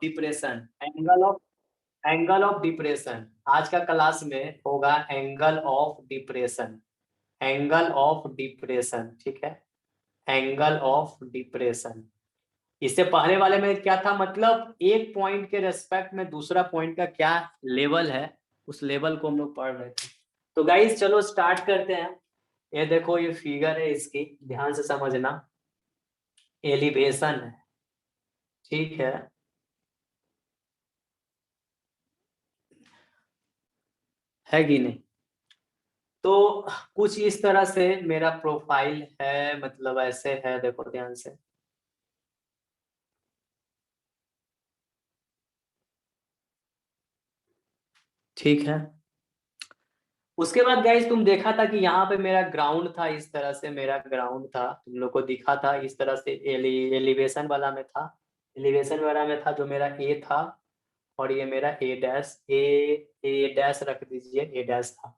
Depression, angle of depression आज का class में होगा angle of depression, angle of depression, ठीक है, एंगल ऑफ डिप्रेशन। इससे पहले वाले में क्या था, मतलब एक पॉइंट के रेस्पेक्ट में दूसरा पॉइंट का क्या लेवल है, उस लेवल को हम लोग पढ़ रहे थे। तो गाइस चलो स्टार्ट करते हैं। ये देखो ये फिगर है, इसकी ध्यान से समझना, एलिवेशन है, ठीक है कि नहीं। तो कुछ इस तरह से मेरा प्रोफाइल है, मतलब ऐसे है, देखो ध्यान से। ठीक है, उसके बाद गाइस तुम देखा था कि यहाँ पे मेरा ग्राउंड था, इस तरह से मेरा ग्राउंड था, तुम लोग को दिखा था इस तरह से। एलिवेशन वाला में था, एलिवेशन वाला में था जो मेरा ए था, और ये मेरा ए डैश, ए डैश रख दीजिए, ए डैश था,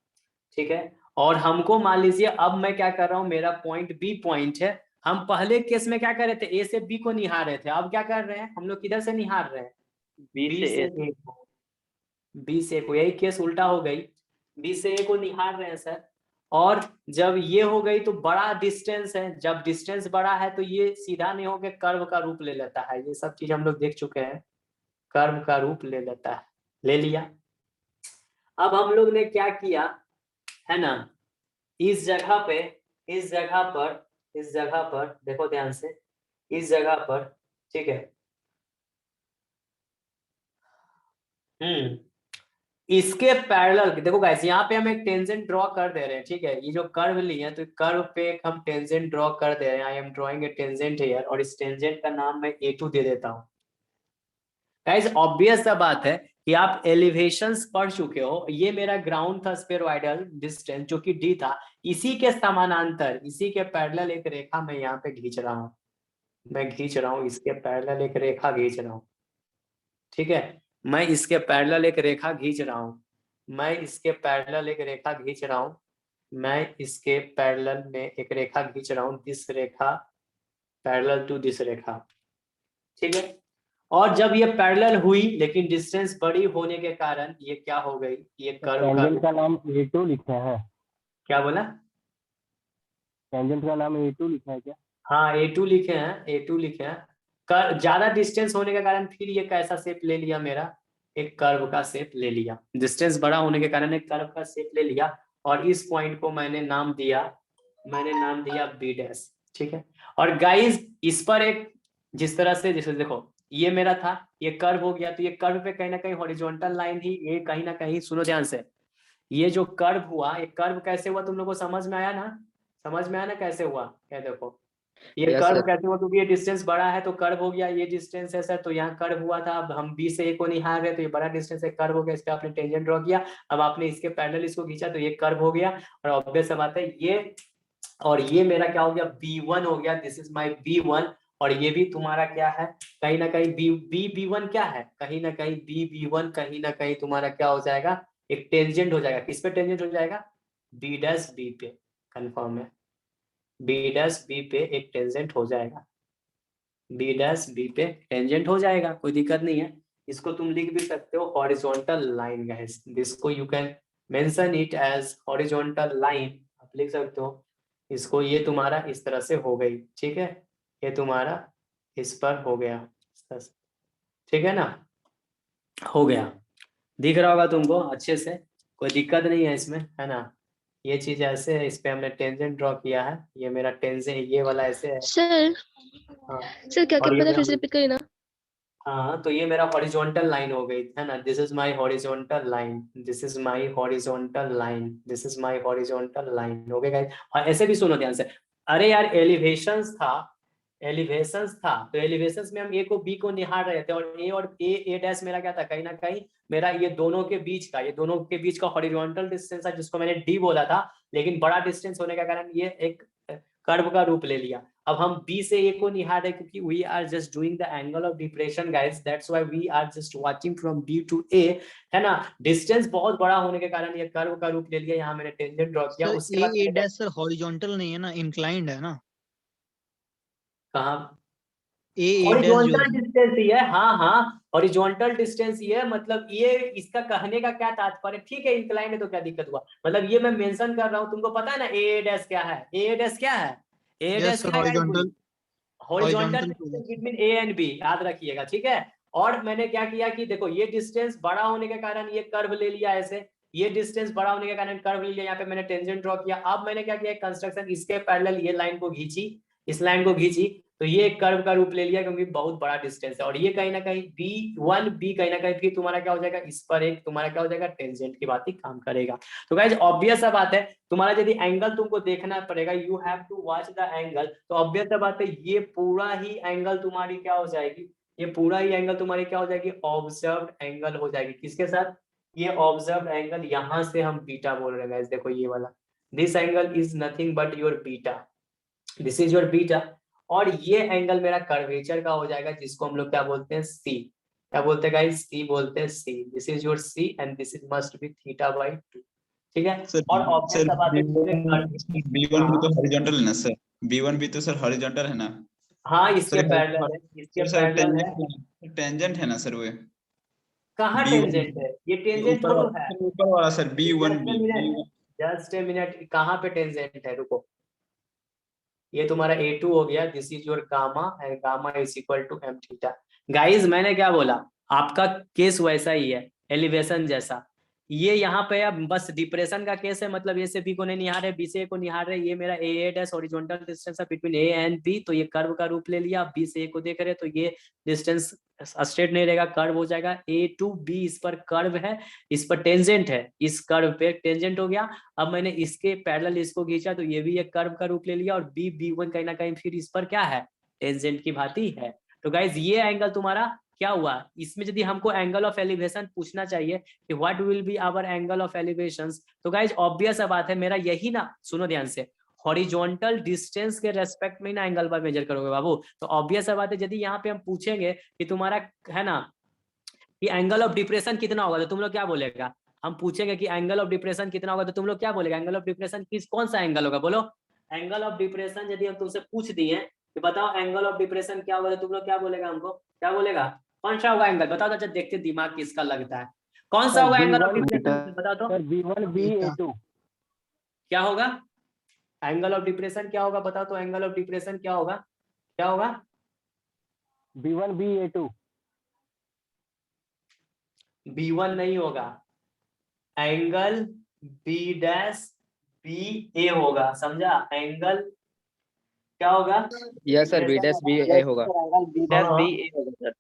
ठीक है। और हमको मान लीजिए अब मैं क्या कर रहा हूँ, मेरा पॉइंट बी पॉइंट है। हम पहले केस में क्या कर रहे थे, ए से बी को निहार रहे थे, अब क्या कर रहे हैं हम लोग, किधर से निहार रहे हैं, बी बी से से ए। ए को, बी से ए को, यही केस उल्टा हो गई, बी से ए को निहार रहे हैं सर। और जब ये हो गई तो बड़ा डिस्टेंस है, जब डिस्टेंस बड़ा है तो ये सीधा नहीं होकर कर्व का रूप ले लेता है, ये सब चीज हम लोग देख चुके हैं, कर्व का रूप ले लेता है, ले लिया। अब हम लोग ने क्या किया है ना, इस जगह पे, इस जगह पर, इस जगह पर देखो ध्यान से, इस जगह पर, ठीक है। इसके पैरेलल देखो गाइस, यहाँ पे हम एक टेंजेंट ड्रॉ कर दे रहे हैं, ठीक है, ये जो कर्व लिए हैं तो कर्व पे एक हम टेंजेंट ड्रॉ कर दे रहे हैं, I am drawing a tangent here, और इस टेंजेंट का नाम मैं A2 दे देता हूँ। गाइस ऑब्वियस सा बात है कि आप एलिवेशंस पढ़ चुके हो, ये मेरा ग्राउंड था स्फेरॉइडल डिस्टेंस जो कि D था, इसी के समानांतर, इसी के पैरेलल एक रेखा मैं यहाँ पे खींच रहा हूँ, मैं खींच रहा हूँ इसके पैरेलल एक रेखा खींच रहा हूँ, ठीक है। मैं इसके पैरेलल एक रेखा खींच रहा हूँ, मैं इसके पैरेलल एक रेखा खींच रहा हूँ, मैं इसके पैरेलल में एक रेखा खींच रहा हूँ, दिस रेखा पैरेलल टू दिस रेखा, ठीक है। और जब ये पैरेलल हुई लेकिन डिस्टेंस बड़ी होने के कारण ये क्या हो गई, ये कर्व का टेंजेंट का नाम A2 लिखा है। क्या बोला, टेंजेंट का नाम A2 लिखा है क्या? हाँ A2 लिखे हैं, A2 लिखे हैं। कर ज्यादा डिस्टेंस होने के कारण फिर ये कैसा शेप ले लिया, मेरा एक कर्व का शेप ले लिया, डिस्टेंस बड़ा होने के कारण एक कर्व का शेप ले लिया, और इस पॉइंट को मैंने नाम दिया, मैंने नाम दिया बी डैश, ठीक है। और गाइस इस पर एक, जिस तरह से, जैसे देखो ये मेरा था, ये कर्व हो गया, तो ये कर्व पे कहीं ना कहीं हॉरिजॉन्टल लाइन ही, ये कहीं ना कहीं, सुनो ध्यान से, ये जो कर्व हुआ, ये कर्व कैसे हुआ तुम लोग को समझ में आया ना, समझ में आया ना कैसे हुआ, क्या देखो ये यस कर्व सर। कैसे हुआ, क्योंकि ये डिस्टेंस बड़ा है तो कर्व हो गया, ये डिस्टेंस है सर, तो यहाँ कर्व हुआ था, अब हम बी से ए को निहार रहे तो ये बड़ा डिस्टेंस है, कर्व हो गया, इस पे आपने टेंजेंट ड्रॉ किया, अब आपने इसके पैरेलल इसको खींचा तो ये कर्व हो गया, और ऑब्वियस सा बात है ये, और ये मेरा क्या हो गया, B1 हो गया, दिस इज माई B1, और ये भी तुम्हारा क्या है, कहीं ना कहीं B1 क्या है, कहीं ना कहीं B1 कहीं ना कहीं तुम्हारा क्या हो जाएगा, एक टेंजेंट हो जाएगा, किस पे टेंजेंट हो जाएगा, B डैश B पे, कंफर्म है, B डैश B पे एक टेंजेंट हो जाएगा, बी डैश बी पे टेंजेंट हो जाएगा, कोई दिक्कत नहीं है। इसको तुम लिख भी सकते हो हॉरिजॉन्टल लाइन गाइस, दिसको you can mention it as horizontal line, आप लिख सकते हो इसको, ये तुम्हारा इस तरह से हो गई, ठीक है, ये तुम्हारा इस पर हो गया, ठीक है ना, हो गया, दिख रहा होगा तुमको अच्छे से, कोई दिक्कत नहीं है इसमें, है ना। ये चीज ऐसे है, इस पे हमने टेंजेंट ड्रॉ किया है, ये मेरा टेंजेंट ये वाला ऐसे है, सर हाँ। सर क्या क्या और ये पता, फिर से रिपीट करिए ना। हाँ, तो ये मेरा हॉरिजॉन्टल लाइन हो गई है ना, this is my horizontal line, this is my horizontal line, this is my horizontal line, हो गया गाइस। और ऐसे भी सुनो ध्यान से, अरे यार एलिवेशंस था, एलिवेशंस था, तो एलिवेशंस में हम ए को बी को निहार रहे थे, और ए डैश मेरा क्या था, कहीं ना कहीं मेरा ये दोनों के बीच का, ये दोनों के बीच का हॉरिजॉन्टल डिस्टेंस है, जिसको मैंने डी बोला था, लेकिन बड़ा डिस्टेंस होने के कारण ये एक कर्व का रूप ले लिया। अब हम बी से ए को निहार रहे क्योंकि we are just doing the angle of depression guys, that's why we are just watching from D to A, है ना। डिस्टेंस बहुत बड़ा होने के कारण ये कर्व का रूप ले लिया, यहाँ मैंने टेंजेंट ड्रॉ किया, सर उसके बाद ए डैश सर हॉरिजॉन्टल नहीं है ना, इंक्लाइंड है ना। कहाँ, हॉरिजॉन्टल डिस्टेंस ही है, हाँ हाँ हॉरिजॉन्टल डिस्टेंस ही है, मतलब ये इसका कहने का क्या तात्पर्य, ठीक है इंक्लाइन है तो क्या दिक्कत हुआ, मतलब ये मैं मेंशन कर रहा हूँ, तुमको पता है ना ए डैश क्या है, ए डैश क्या है, ए डैश क्या है, horizontal distance between A and B, याद रखिएगा ठीक है। और मैंने क्या किया कि देखो ये डिस्टेंस बड़ा होने के कारण ये कर्व ले लिया ऐसे, ये डिस्टेंस बड़ा होने के कारण कर्व ले लिया, यहाँ पे मैंने टेंजेंट ड्रॉ किया। अब मैंने क्या किया कंस्ट्रक्शन इसके पैरेलल ये लाइन को खींची, इस लाइन को खींची, तो ये एक कर्व का रूप ले लिया क्योंकि बहुत बड़ा डिस्टेंस है, और ये कहीं ना कहीं B1 कहीं ना कहीं फिर तुम्हारा क्या हो जाएगा, इस पर एक तुम्हारा क्या हो जाएगा टेंजेंट की बात ही काम करेगा। तो गाइस ऑब्वियस सा बात है, तुम्हारा यदि एंगल तुमको देखना पड़ेगा, you have to watch the angle, तो ऑब्वियस सा बात है ये पूरा ही एंगल तुम्हारी क्या हो जाएगी, ये पूरा ही एंगल तुम्हारी क्या हो जाएगी, ऑब्जर्व्ड एंगल हो जाएगी, किसके साथ, ये ऑब्जर्व्ड एंगल, यहां से हम बीटा बोल रहे हैं गाइस, देखो ये वाला, this angle is nothing but your beta, this is your beta, और ये एंगल मेरा कर्वेचर का हो जाएगा, जिसको हम लोग क्या बोलते हैं, सी, क्या बोलते हैं गाइस, सी बोलते हैं, C, this is your C and this is must be θ/2, ठीक है। और ऑब्वियस सा बात है B1 भी तो हॉरिजॉन्टल है ना सर, B1 भी तो सर हॉरिजॉन्टल है ना, हाँ इसके सर पैरेलल है, इसके सर पैरेलल है, टेंजेंट है ना सर वो, कहाँ B1 टेंजेंट है, ये टेंजेंट थोड़ा है, ऊपर वाला sir B1 just minute, just minute, कहाँ पे टेंजेंट है, रुको, ये तुम्हारा A2 हो गया, this is your gamma and gamma is equal to m θ। Guys मैंने क्या बोला, आपका केस वैसा ही है, एलिवेशन जैसा, ये यहाँ पे अब बस डिप्रेशन का केस है, मतलब ए से बी को नहीं निहार रहे, बी से ए को निहार रहे, ये मेरा ए डैश हॉरिजॉन्टल डिस्टेंस है बिटवीन ए एंड बी, तो ये कर्व का रूप ले लिया, बी से ए को देख रहे तो ये डिस्टेंस स्ट्रेट नहीं रहेगा, कर्व हो जाएगा, A2B इस पर कर्व है, इस पर टेंजेंट है, इस कर्व पे टेंजेंट हो गया। अब मैंने इसके पैरेलल इसको खींचा तो ये भी एक कर्व का रूप ले लिया, और B1 कहीं ना कहीं फिर इस पर क्या है, टेंजेंट की भांति है। तो गाइज ये एंगल तुम्हारा क्या हुआ, इसमें यदि हमको एंगल ऑफ एलिवेशन पूछना चाहिए कि what will be hour angle of elevations, तो गाइज ऑब्वियस बात है मेरा यही ना, सुनो ध्यान से, हॉरिजॉन्टल डिस्टेंस के रेस्पेक्ट में ना एंगल पर मेजर करोगे बाबू, तो ऑब्वियस बात है यदि यहाँ पे हम पूछेंगे कि तुम्हारा है ना कि एंगल ऑफ डिप्रेशन कितना होगा, तो तुम लोग क्या बोलेगा, हम पूछेंगे कि एंगल ऑफ डिप्रेशन कितना होगा, तो तुम लोग क्या बोलेगा, एंगल ऑफ डिप्रेशन किस कौन सा एंगल होगा, बोलो, एंगल ऑफ डिप्रेशन यदि हम तुमसे पूछ दिए कि बताओ एंगल ऑफ डिप्रेशन क्या होगा, तो तुम लोग क्या बोलेगा, हमको क्या बोलेगा, कौन सा होगा एंगल, बताओ, अच्छा देखते दिमाग किसका लगता है, कौन सा होगा एंगल ऑफ डिप्रेशन, बताओ तो सर B1B A2 क्या होगा, एंगल ऑफ डिप्रेशन क्या होगा, बताओ तो, एंगल ऑफ डिप्रेशन क्या होगा, क्या होगा, B1B A2 B1 नहीं होगा, एंगल B'(B'(A) होगा, समझा, एंगल क्या होगा, यस सर B'(B'(A) होगा, B'(B'(A) होगा सर,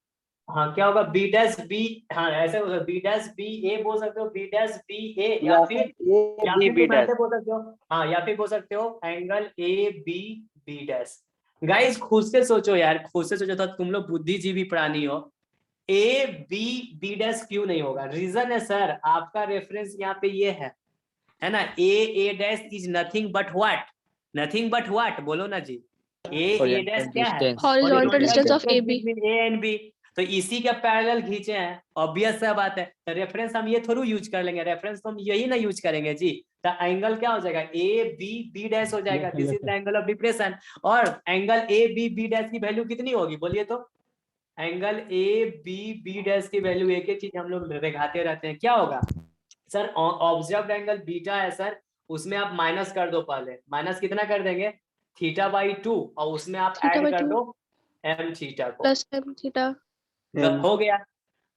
हाँ क्या होगा, B'(B', हाँ ऐसे होगा, B'(B'(A) बोल सकते हो, B'(B'(A) या फिर तुम ऐसे बोल सकते हो, हाँ या फिर बोल सकते हो एंगल AB'(B'). गाइस खुद से सोचो यार, खुद से सोचो, तो तुम लोग बुद्धिजीवी प्राणी हो, AB'(B') क्यों नहीं होगा, रीजन है सर, आपका रेफरेंस यहाँ पे ये है ना, A' is nothing but what, nothing but what, बोलो ना जी, A' क्या है, horizontal distance of AB, A and B, तो इसी का पैरेलल खींचे हैं, ऑब्वियस सा बात है, तो रेफरेंस हम ये थोड़ी यूज कर लेंगे, रेफरेंस तो हम यही ना यूज करेंगे जी, तो एंगल क्या हो जाएगा, AB'(B' हो जाएगा, this is the angle of depression, और एंगल AB'(B' की वैल्यू कितनी होगी, बोलिए तो, एंगल AB'(B' की वैल्यू एक ही चीज हम लोग दिखाते रहते हैं, क्या होगा सर, ऑब्जर्व्ड एंगल बीटा है सर, उसमें आप माइनस कर दो, पहले माइनस कितना कर देंगे, θ/2, और उसमें आप ऐड कर दो m θ को, प्लस m θ, हो गया।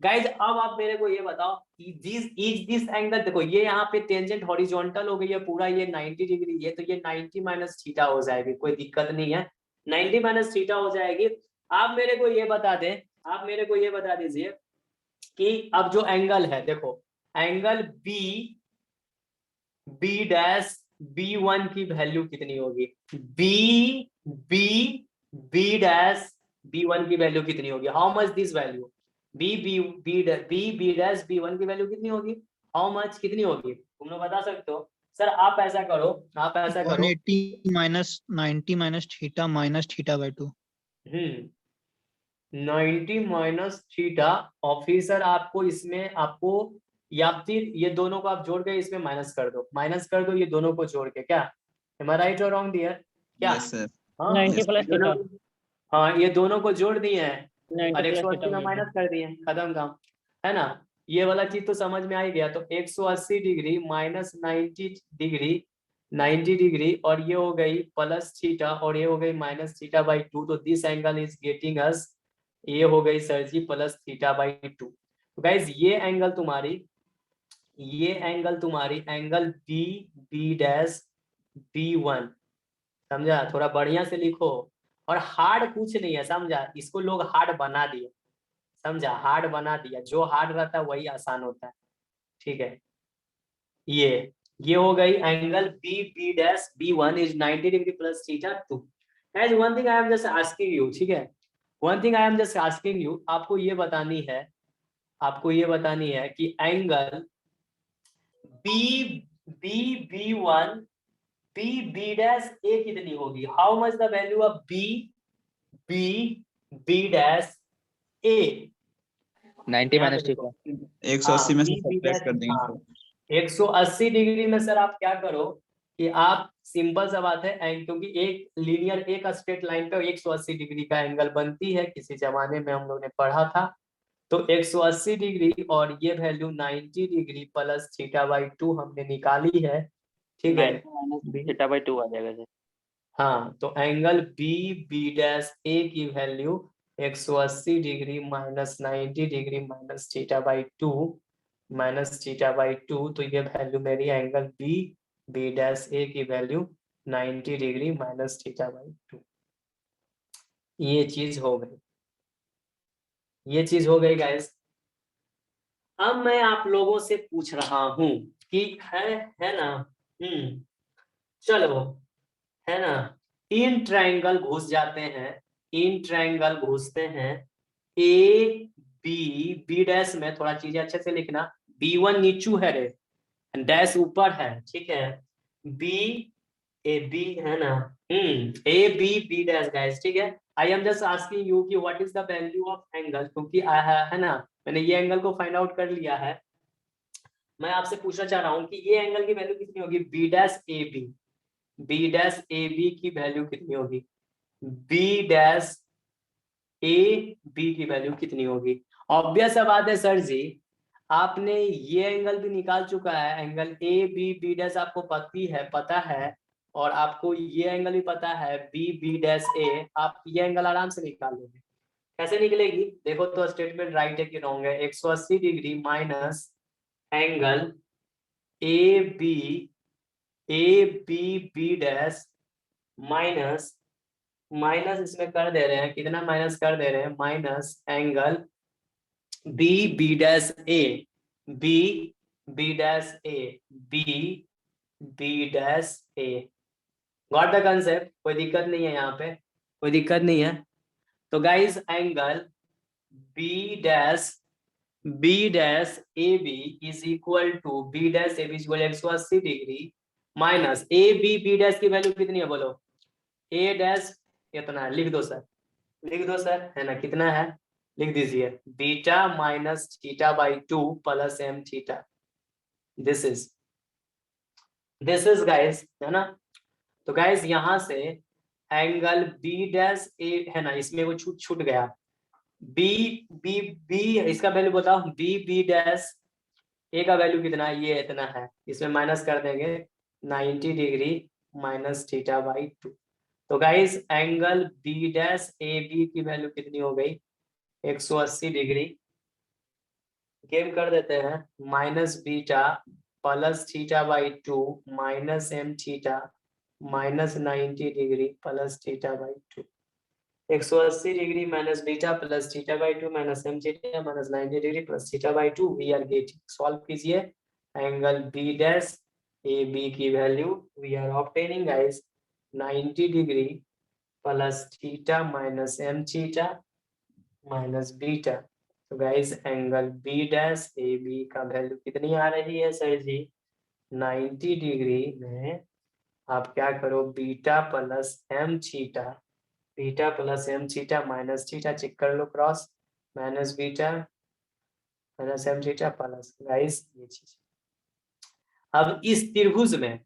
गाइज अब आप मेरे को ये बताओ, दिस एंगल, देखो ये यहाँ पे टेंजेंट हॉरिजॉन्टल हो गई है पूरा, ये 90 डिग्री, ये तो ये 90 माइनस θ हो जाएगी, कोई दिक्कत नहीं है, 90 माइनस θ हो जाएगी। आप मेरे को ये बता दें, आप मेरे को ये बता दीजिए कि अब जो एंगल है, देखो एंगल B'(B') की वैल्यू कितनी होगी, B'(B') की वैल्यू कितनी होगी, how much this value, B'(B') की वैल्यू कितनी होगी, हाउ मच कितनी होगी, तुम लोग बता सकते हो सर, आप ऐसा करो, आप ऐसा करो, 180 माइनस 90 माइनस θ माइनस θ/2, 90 माइनस θ, और फिर सर आपको इसमें आपको, या फिर ये दोनों को आप जोड़ के इसमें माइनस कर दो, माइनस कर दो ये दोनों को जोड़ के, क्या एम आई राइट और रॉन्ग डियर, क्या यस सर, 90 प्लस θ, हाँ ये दोनों को जोड़ दिए हैं 90 और plus 180 theta में by माइनस कर दिए, खत्म काम, है ना। ये वाला चीज तो समझ में आ ही गया। तो 180 डिग्री माइनस 90 डिग्री, 90 डिग्री, और ये हो गई प्लस थीटा और ये हो गई माइनस थीटा बाई 2। तो this angle is getting us, ये हो गई sir ji plus theta by 2। तो गाइज ये एंगल तुम्हारी, ये एंगल तुम्हारी angle B B dash B1, समझा। थोड़ा बढ़िया से लिखो, और हार्ड कुछ नहीं है, समझा। इसको लोग हार्ड बना दिए, समझा, हार्ड बना दिया। जो हार्ड रहता है वही आसान होता है, ठीक है। ये हो गई angle B B dash B1 is 90 degree plus theta 2। Guys one thing I am just asking you, ठीक है, one thing I am just asking you, आपको ये बतानी है, आपको ये बतानी है कि angle B B B1 B B dash A कितनी होगी। How much the value of B B B dash A 90 minus theta. 180 में से सब्ट्रैक्ट कर देंगे हाँ, सर। 180 डिग्री में सर आप क्या करो कि आप सिंपल सा बात है, क्योंकि एक लीनियर एक स्ट्रेट लाइन पे 180 डिग्री का एंगल बनती है, किसी जमाने में हम लोग ने पढ़ा था। तो 180 डिग्री और ये value 90 degree plus theta by 2 हमने निकाली है, ठीक है। 90 minus theta by 2 आ जाएगा सर। हाँ, तो एंगल बी बी डैश ए की value 180 degree minus 90 degree minus theta by 2 minus theta by 2। तो ये वैल्यू मेरी एंगल बी बी डैश ए की value 90 degree minus theta by 2। ये चीज हो गई, ये चीज हो गई गाइस। अब मैं आप लोगों से पूछ रहा हूं कि है ना, चलो, है ना, इन ट्रायंगल घुस जाते हैं, इन ट्रायंगल घुसते हैं ए बी बी डैश में, थोड़ा चीजें अच्छे से लिखना। B1 नीचू है रे, डैश ऊपर है, ठीक है। बी ए बी है ना, A B B dash guys, ठीक है। I am just asking you कि what is the value of angle, क्योंकि है ना, मैंने ये एंगल को फाइंड आउट कर लिया है। मैं आपसे पूछना चाह रहा हूँ कि ये एंगल की वैल्यू कितनी होगी, B dash A B, B dash A B की वैल्यू कितनी होगी, बी डैश ए बी की वैल्यू कितनी होगी। ऑब्वियस बात है सर जी, आपने ये एंगल भी निकाल चुका है, angle A B B dash आपको पता है, और आपको ये एंगल भी पता है बी बी डैश ए, आप ये एंगल आराम से निकाल लोगे। कैसे निकलेगी देखो तो, स्टेटमेंट राइट है कि रॉन्ग है। 180 degree minus angle A B B dash minus, minus इसमें कर दे रहे हैं, कितना माइनस कर दे रहे हैं, minus angle B B dash A, B B dash A, B B dash A. Got the concept, कोई दिक्कत नहीं है यहाँ पे, कोई दिक्कत नहीं है। तो guys angle B dash A B is equal to B dash A B is equal 180 degree minus A B B dash की वैल्यू कितनी है बोलो, ए डैश कितना है, लिख दो सर, लिख दो सर, है ना, कितना है, लिख दीजिए, beta minus theta by 2 plus M theta. This is guys, है ना। तो गाइस यहाँ से एंगल बी डैश ए, है ना, इसमें वो छूट गया, बी बी बी, इसका वैल्यू बताओ, बी बी डैश ए का वैल्यू कितना है, ये इतना है, इसमें माइनस कर देंगे 90 डिग्री माइनस थीटा बाई 2। तो guys angle B dash A B की वैल्यू कितनी हो गई, 180 डिग्री, गेम कर देते हैं, minus beta plus theta by 2 minus M theta minus 90 degree plus theta by 2। 180 degree minus beta plus theta by 2 minus M theta minus 90 degree plus theta by 2। We are getting, solve कीजिए, angle B dash A B की value we are obtaining guys 90 degree plus theta minus M theta minus beta. तो guys angle B dash A B का value कितनी आ रही है sir जी, 90 degree में आप क्या करो, beta plus M theta, beta plus M theta minus theta, check कर लो cross, minus beta minus M theta plus, guys ये चीज। अब इस त्रिभुज में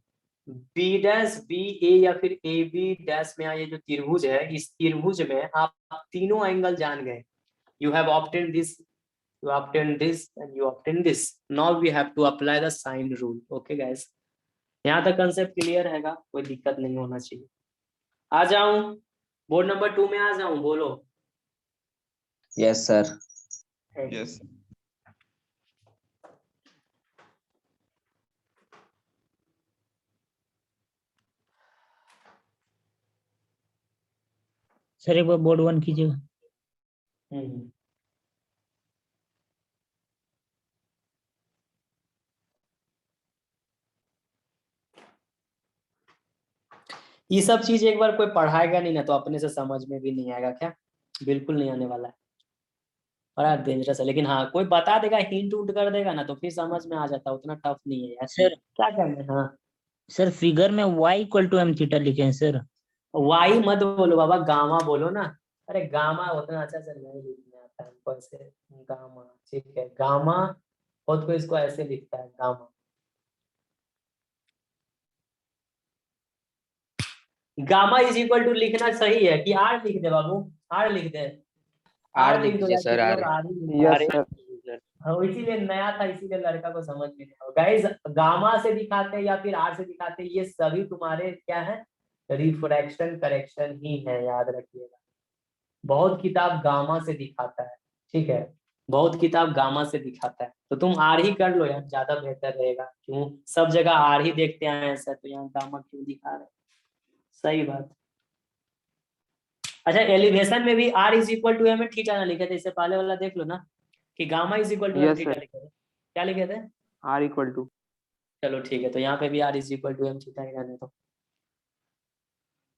बी डैश बी ए या फिर ए बी डैश में ये जो त्रिभुज है, इस त्रिभुज में आप तीनों एंगल जान गए। You have obtain this, you obtain this and you obtain this. Now we have to apply the sine rule. Okay guys, यहाँ तक कंसेप्ट क्लियर हैगा, कोई दिक्कत नहीं होना चाहिए। आ जाऊं बोर्ड नंबर 2 में, आ जाऊं, बोलो। Yes sir. यस सर एक बार बोर्ड 1 कीजिएगा। ये सब चीज एक बार कोई पढ़ाएगा नहीं ना तो अपने से समझ में भी नहीं आएगा। क्या? बिल्कुल नहीं आने वाला है, बड़ा डेंजरस है। लेकिन हाँ, कोई बता देगा, हिंट उंट कर देगा ना तो फिर समझ में आ जाता है। उतना टफ नहीं है यार। सर क्या करना है? हाँ सर फिगर में y equal to M theta लिखे हैं सर। वाई मत बोलो बाबा, गामा बोलो ना। अरे गामा उतना अच्छा से नहीं लिखने आता है हमको, ऐसे गामा, ठीक है गामा, खुद को इसको ऐसे लिखता है gamma. Gamma is equal to लिखना सही है कि आर लिख दे बाबू? आर लिख दे, आर लिख लिख दो दीजिए यार, सर, किसी आर। लोग आर ही लिखते यस हैं। सर। हाँ, इसीलिए नया था, इसीलिए लड़का को समझ में नहीं आया। गाइस गामा से दिखाते हैं या फिर आर से दिखाते हैं, ये सभी तुम्हारे क्या है, रिफ्रैक्शन करेक्शन ही है, याद रखिएगा। बहुत किताब गामा से दिखाता है, ठीक है, बहुत किताब गामा से दिखाता है। तो तुम आर ही कर लो यार, ज्यादा बेहतर रहेगा। क्यों सब जगह आर ही देखते हैं ऐसा, तो यहाँ गामा क्यों दिखा रहे हैं? सही बात। अच्छा, एलिवेशन में भी R is equal to M में थीटा ना लिखे थे, इससे पहले वाला देख लो ना कि gamma is equal to M Yes, theta sir. लिखे थे। क्या लिखे थे? R equal to. चलो ठीक है, तो यहाँ पे भी R is equal to M theta ही रहने दो।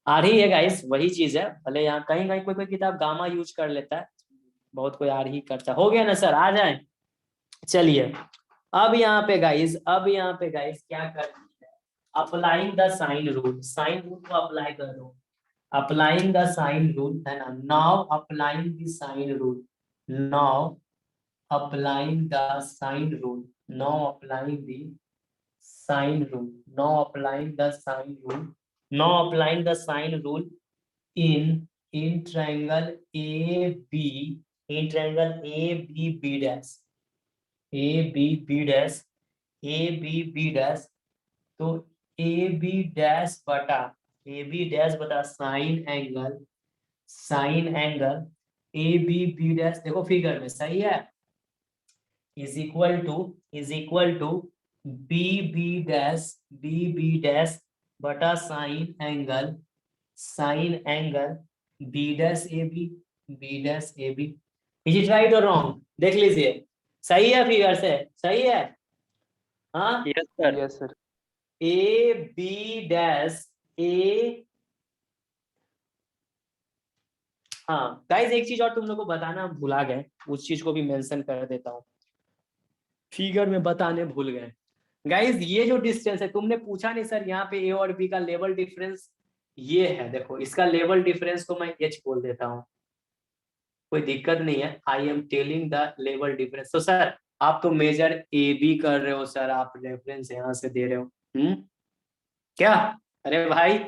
आर ही है गाइस, वही चीज है। भले यहाँ कहीं कहीं कोई किताब गामा यूज कर लेता है, बहुत कोई आर ही करता है। हो गया ना सर? आ जाए, चलिए। अब यहाँ पे गाइस क्या करना है, applying the sine rule. Sine rule को अप्लाई करो, अप्लाइंग द साइन रूल है ना। Now applying the sine rule, now applying the sine rule, now applying the sine rule, now applying the sine rule, now applying the sine rule in triangle AB, in triangle ABB dash, ABB dash, ABB dash, तो AB dash बटा sine angle ABB dash, देखो figure में सही है, is equal to BB dash बटा sine angle B dash AB। Is it right और wrong? देख लीजिए, सही है फिगर से, सही है? हाँ yes sir. A B dash A. हाँ गाइस, एक चीज और तुम लोग को बताना भुला गए, उस चीज को भी मेंशन कर देता हूँ, फिगर में बताने भूल गए। गाइस ये जो डिस्टेंस है, तुमने पूछा नहीं सर यहाँ पे ए और बी का लेवल डिफरेंस ये है, देखो इसका लेवल डिफरेंस को मैं एच बोल देता हूँ, कोई दिक्कत नहीं है। I am telling the level difference. तो सर आप तो मेजर ए बी कर रहे हो सर, आप रेफरेंस यहाँ से दे रहे हो, क्या? अरे भाई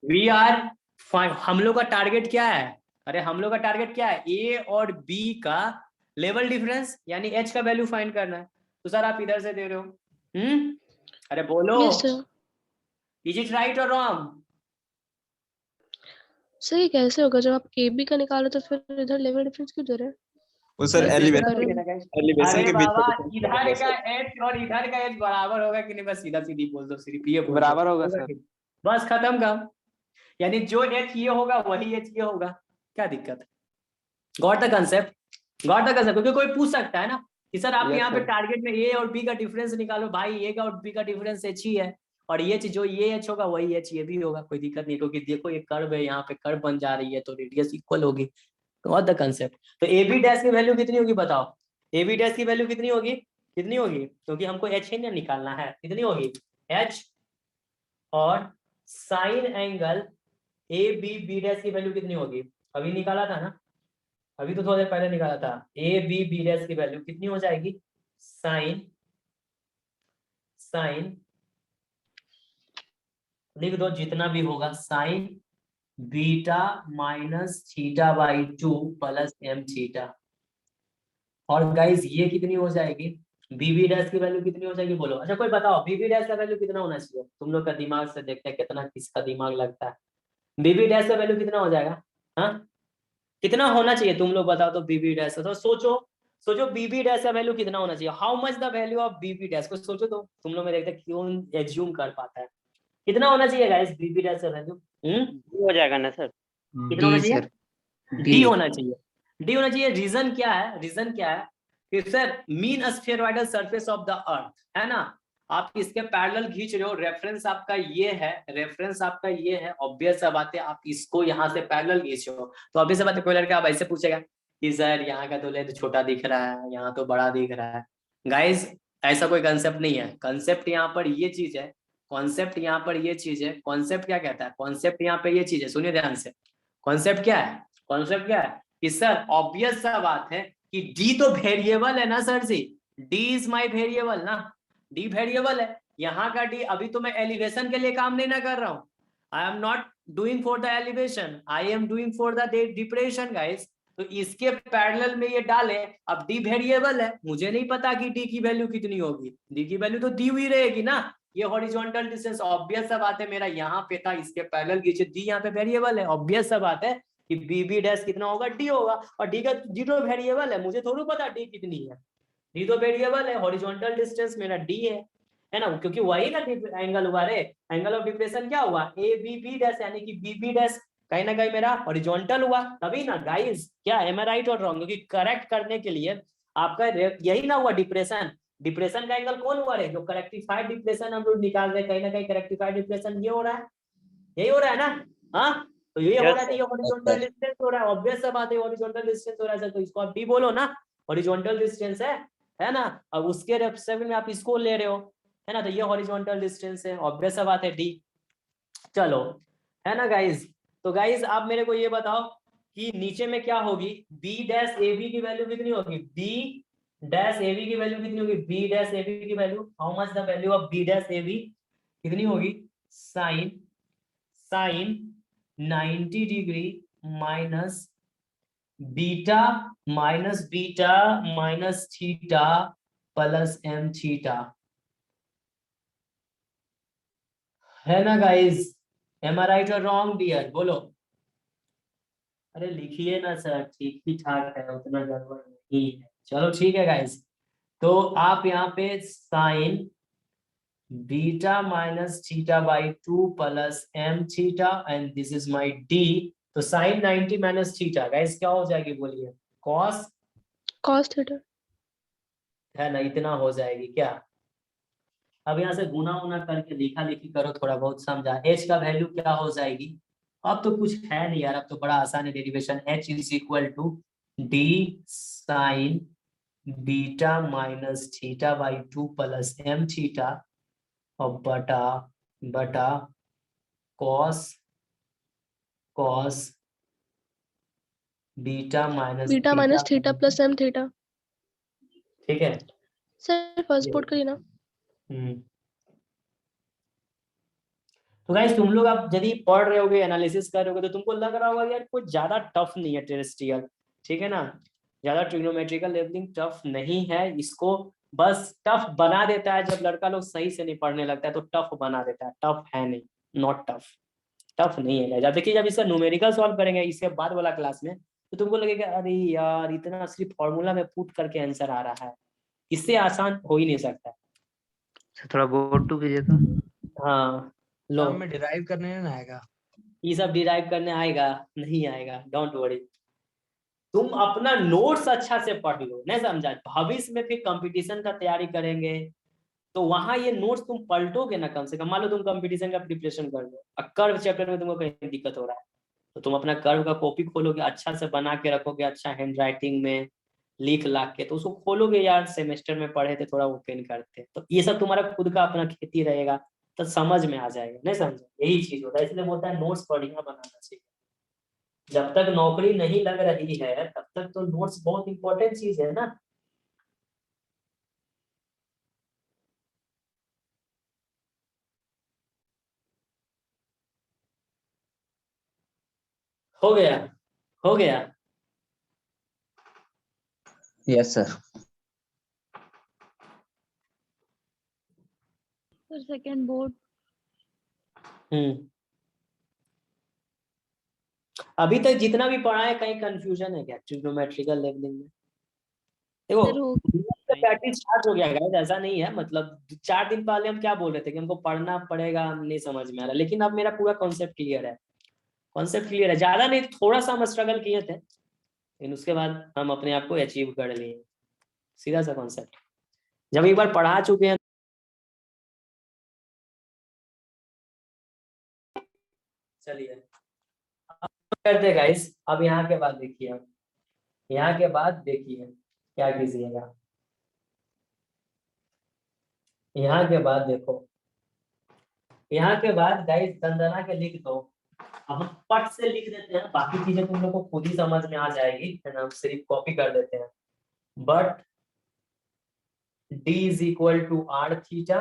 वी आर हम लोग का टारगेट क्या है? अरे हम लोग का टारगेट क्या है? ए और बी का लेवल डिफरेंस यानी एच का वैल्यू फाइंड करना है। तो सर आप इधर से दे रहे हो, अरे बोलो, yes sir. Is it right और रॉन्ग? सही कैसे होगा? जब आप AB का निकालो तो फिर इधर लेवल डिफरेंस क्यों दे रहे हैं? वो सर ऐसे एलिवेशन कर रहे एलिवेशन अरे के बीच बाबा, का difference इधर होगा का सर। एच और इधर का एच बराबर होगा कि नहीं? बस सीधा सीधी बोल दो, सिर्फ ये बोल दो। बराबर होगा सर। कि नहीं? बस खत्म काम। यानी जो एच ये होगा वही एच ये होगा, क्या दिक्कत है? Got the concept, got the concept. क्योंकि कोई पूछ सकता है ना कि सर आप Yes, यहाँ पे sir. टारगेट में ए और बी का डिफरेंस निकालो। भाई ए का और बी का डिफरेंस एच ही है, और ये जो ये एच होगा वही एच ये भी होगा, कोई दिक्कत नहीं। क्योंकि देखो ये कर्व है, यहाँ पे कर्व बन जा रही है तो रेडियस इक्वल होगी। Got the concept. तो ए बी डैश की वैल्यू कितनी होगी बताओ? ए बी डैश की वैल्यू कितनी होगी? क्योंकि हमको एच ही ना निकालना है, कितनी होगी? एच और sine angle A B B dash की वैल्यू कितनी होगी? अभी निकाला था ना, अभी तो थोड़ा देर पहले निकाला था। ए बी बी डैश की वैल्यू कितनी हो जाएगी? साइन लिख दो जितना भी होगा sine beta minus theta by 2 plus M theta. और गाइज ये कितनी हो जाएगी, बीबी डैश की वैल्यू कितनी हो जाएगी बोलो। अच्छा कोई बताओ बीबी डैश का वैल्यू कितना होना चाहिए, तुम लोग का दिमाग से देखते हैं कितना किसका दिमाग लगता है। बीबी डैश का वैल्यू कितना हो जाएगा, हाँ कितना होना चाहिए तुम लोग बताओ तो। बीबी डैश तो सोचो, सोचो बीबी डैश का वैल्यू कितना होना चाहिए, how much the value of B B dash को सोचो तो तुम लोग में देखते हैं क्यों एज्यूम कर पाता है। कितना होना चाहिए गाइस बीबी डैश का वैल्यू, हो जाएगा ना सर? कितना होना चाहिए, डी डी। होना चाहिए, डी होना चाहिए। रीजन क्या है, रीजन क्या है कि sir mean spheroidal surface of the earth है ना, आप इसके पैरेलल खींच रहे हो, रेफरेंस आपका ये है, रेफरेंस आपका ये है, ऑब्वियस सा बात है आप इसको यहाँ से पैरेलल खींच रहे हो तो ऑब्वियस सा बात है कोई लड़का आप ऐसे पूछेगा कि सर यहाँ का तो लेंथ छोटा दिख रहा है यहाँ तो बड़ा दिख रहा है। गाइस ऐसा कोई कंसेप्ट नहीं है, कंसेप्ट यहाँ पर ये चीज है, कॉन्सेप्ट यहाँ पर ये चीज है। कॉन्सेप्ट क्या कहता है, कॉन्सेप्ट यहाँ पे ये चीज है, सुनिए ध्यान से। कॉन्सेप्ट क्या है, कॉन्सेप्ट क्या है कि सर ऑब्वियस सा बात है कि डी तो वेरिएबल है ना sir ji, D is my variable ना, डी वेरिएबल है। यहाँ का डी अभी तो मैं एलिवेशन के लिए काम नहीं ना कर रहा हूँ, I am not doing for the elevation, I am doing for the depression guys. तो इसके पैरेलल में ये डाले, अब डी वेरिएबल है, मुझे नहीं पता कि डी की वैल्यू कितनी होगी, डी की वैल्यू तो दी हुई रहेगी ना। ये हॉरिजॉन्टल डिस्टेंस ऑब्वियस सा बात है मेरा यहाँ पे था, इसके पैरेलल खींचे, डी यहाँ पे वेरिएबल है, ऑब्वियस सा बात है कि बीबी डैश कितना होगा, डी होगा। और डी का डी तो वेरिएबल है, मुझे थोड़ा पता डी कितनी है, डी तो वेरिएबल है, हॉरिजॉन्टल डिस्टेंस मेरा डी है ना, क्योंकि वही ना एंगल हुआ रे, एंगल ऑफ डिप्रेशन क्या हुआ ए बी बी डैश, यानी कि बीबी डैश कहीं ना कहीं मेरा हॉरिजॉन्टल हुआ तभी ना गाइस। क्या एम आई राइट और रॉन्ग, क्योंकि करेक्ट करने के लिए आपका यही ना हुआ डिप्रेशन, डिप्रेशन का एंगल कौन हुआ रे, जो करेक्टिफाइड डिप्रेशन हम लोग निकाल रहे हैं, कहीं ना कहीं करेक्टिफाइड डिप्रेशन ये हो रहा है, यही हो रहा है ना। हाँ तो ये हो रहा है तो ये हॉरिजॉन्टल डिस्टेंस हो रहा है, ऑब्वियस सा बात है हॉरिजॉन्टल डिस्टेंस हो रहा है सर, तो इसको आप डी बोलो ना, हॉरिजॉन्टल डिस्टेंस है ना। अब उसके रेस्पेक्ट में आप इसको ले रहे हो है ना, तो ये हॉरिजॉन्टल डिस्टेंस है, ऑब्वियस सा बात है डी। चलो है ना गाइस, तो गाइस आप मेरे को ये बताओ कि नीचे में क्या होगी, बी डैश ए बी की वैल्यू कितनी होगी, बी डैश ए बी की वैल्यू कितनी होगी, बी डैश ए बी की value, how much the value of B dash A B कितनी होगी, sine sine 90 degree minus beta minus theta plus M theta, है ना गाइस। एम आई राइट और wrong dear बोलो। अरे लिखिए ना सर, ठीक ही ठाक है, उतना गड़बड़ नहीं है। चलो ठीक है गाइस, तो आप यहाँ पे sine beta minus theta by 2 plus M theta and this is my D, तो साइन 90 माइनस थीटा गाइस क्या हो जाएगी बोलिए, कॉस cos थीटा। है ना, इतना हो जाएगी क्या। अब यहाँ से गुना उना करके लिखा लिखी करो, थोड़ा बहुत समझा। एच का वैल्यू क्या हो जाएगी, अब तो कुछ है नहीं यार, अब तो बड़ा आसान है derivation. H is equal to D sine beta minus theta by 2 plus M theta और बटा बटा cos beta minus theta plus M theta. ठीक है सर फर्स्ट पुट करिए ना। तो गाइस तुम लोग आप यदि पढ़ रहे होगे एनालिसिस कर रहे होगे तो तुमको लग रहा होगा यार कुछ ज्यादा टफ नहीं है टेरेस्ट्रियल, ठीक है ना, ज्यादा ट्रिग्नोमेट्रिकल लेवलिंग टफ नहीं है, इसको बस टफ बना देता है जब लड़का लोग सही से नहीं पढ़ने लगता है तो टफ बना देता है, टफ है नहीं, नॉट टफ, टफ नहीं है। जब देखिए जब इसका न्यूमेरिकल सॉल्व करेंगे इसके बाद वाला क्लास में तो तुमको लगेगा अरे यार इतना सिर्फ फॉर्मूला में पुट करके आंसर आ रहा है, इससे आसान हो ही नहीं सकता। थोड़ा गो टू कीजिए तो। हाँ लो में डिराइव करने ना आएगा, ये सब डिराइव करने आएगा नहीं आएगा, डोंट वरी, तुम अपना नोट्स अच्छा से पढ़ लो, नहीं समझा, भविष्य में फिर कंपटीशन का तैयारी करेंगे तो वहां ये नोट्स तुम पलटोगे ना, कम से कम मान लो तुम कंपटीशन का प्रिपरेशन कर लो और कर्व चैप्टर में तुमको कहीं दिक्कत हो रहा है तो तुम अपना कर्व का कॉपी खोलोगे, अच्छा से बना के रखोगे, अच्छा हैंड राइटिंग में लिख लाख के, तो उसको खोलोगे यार, सेमेस्टर में पढ़े थे थोड़ा ओपन करते, तो ये सब तुम्हारा खुद का अपना खेती रहेगा तो समझ में आ जाएगा, नहीं समझे, यही चीज होता है, इसलिए बोलता है नोट्स बढ़िया बनाना चाहिए। जब तक नौकरी नहीं लग रही है तब तक तो नोट्स बहुत इंपॉर्टेंट चीज है ना। हो गया, हो गया। Yes, sir. Sir second board. अभी तक जितना भी पढ़ा है कहीं कंफ्यूजन है क्या ट्रिग्नोमेट्रिकल लेवलिंग में? देखो सर हो प्रैक्टिस स्टार्ट हो गया गाइस, ऐसा नहीं है, मतलब 4 दिन पहले हम क्या बोल रहे थे कि हमको पढ़ना पड़ेगा, हम नहीं समझ में आ रहा, लेकिन अब मेरा पूरा कॉन्सेप्ट क्लियर है। कॉन्सेप्ट क्लियर है, ज्यादा नहीं, थोड़ा सा हम स्ट्रगल किए थे, लेकिन उसके बाद हम अपने आप को अचीव कर लिए। सीधा सा कॉन्सेप्ट, जब एक बार पढ़ा चुके हैं। चलिए अब करते गाइस, अब यहाँ के बाद देखिए, यहाँ के बाद देखिए क्या कीजिएगा। यहाँ के बाद देखो, यहाँ के बाद गाइस दंदना के लिख दो। अब हम पट से लिख देते हैं, बाकी चीजें तुम लोग को खुद ही समझ में आ जाएगी, है ना, हम सिर्फ कॉपी कर देते हैं। But d is equal to R theta,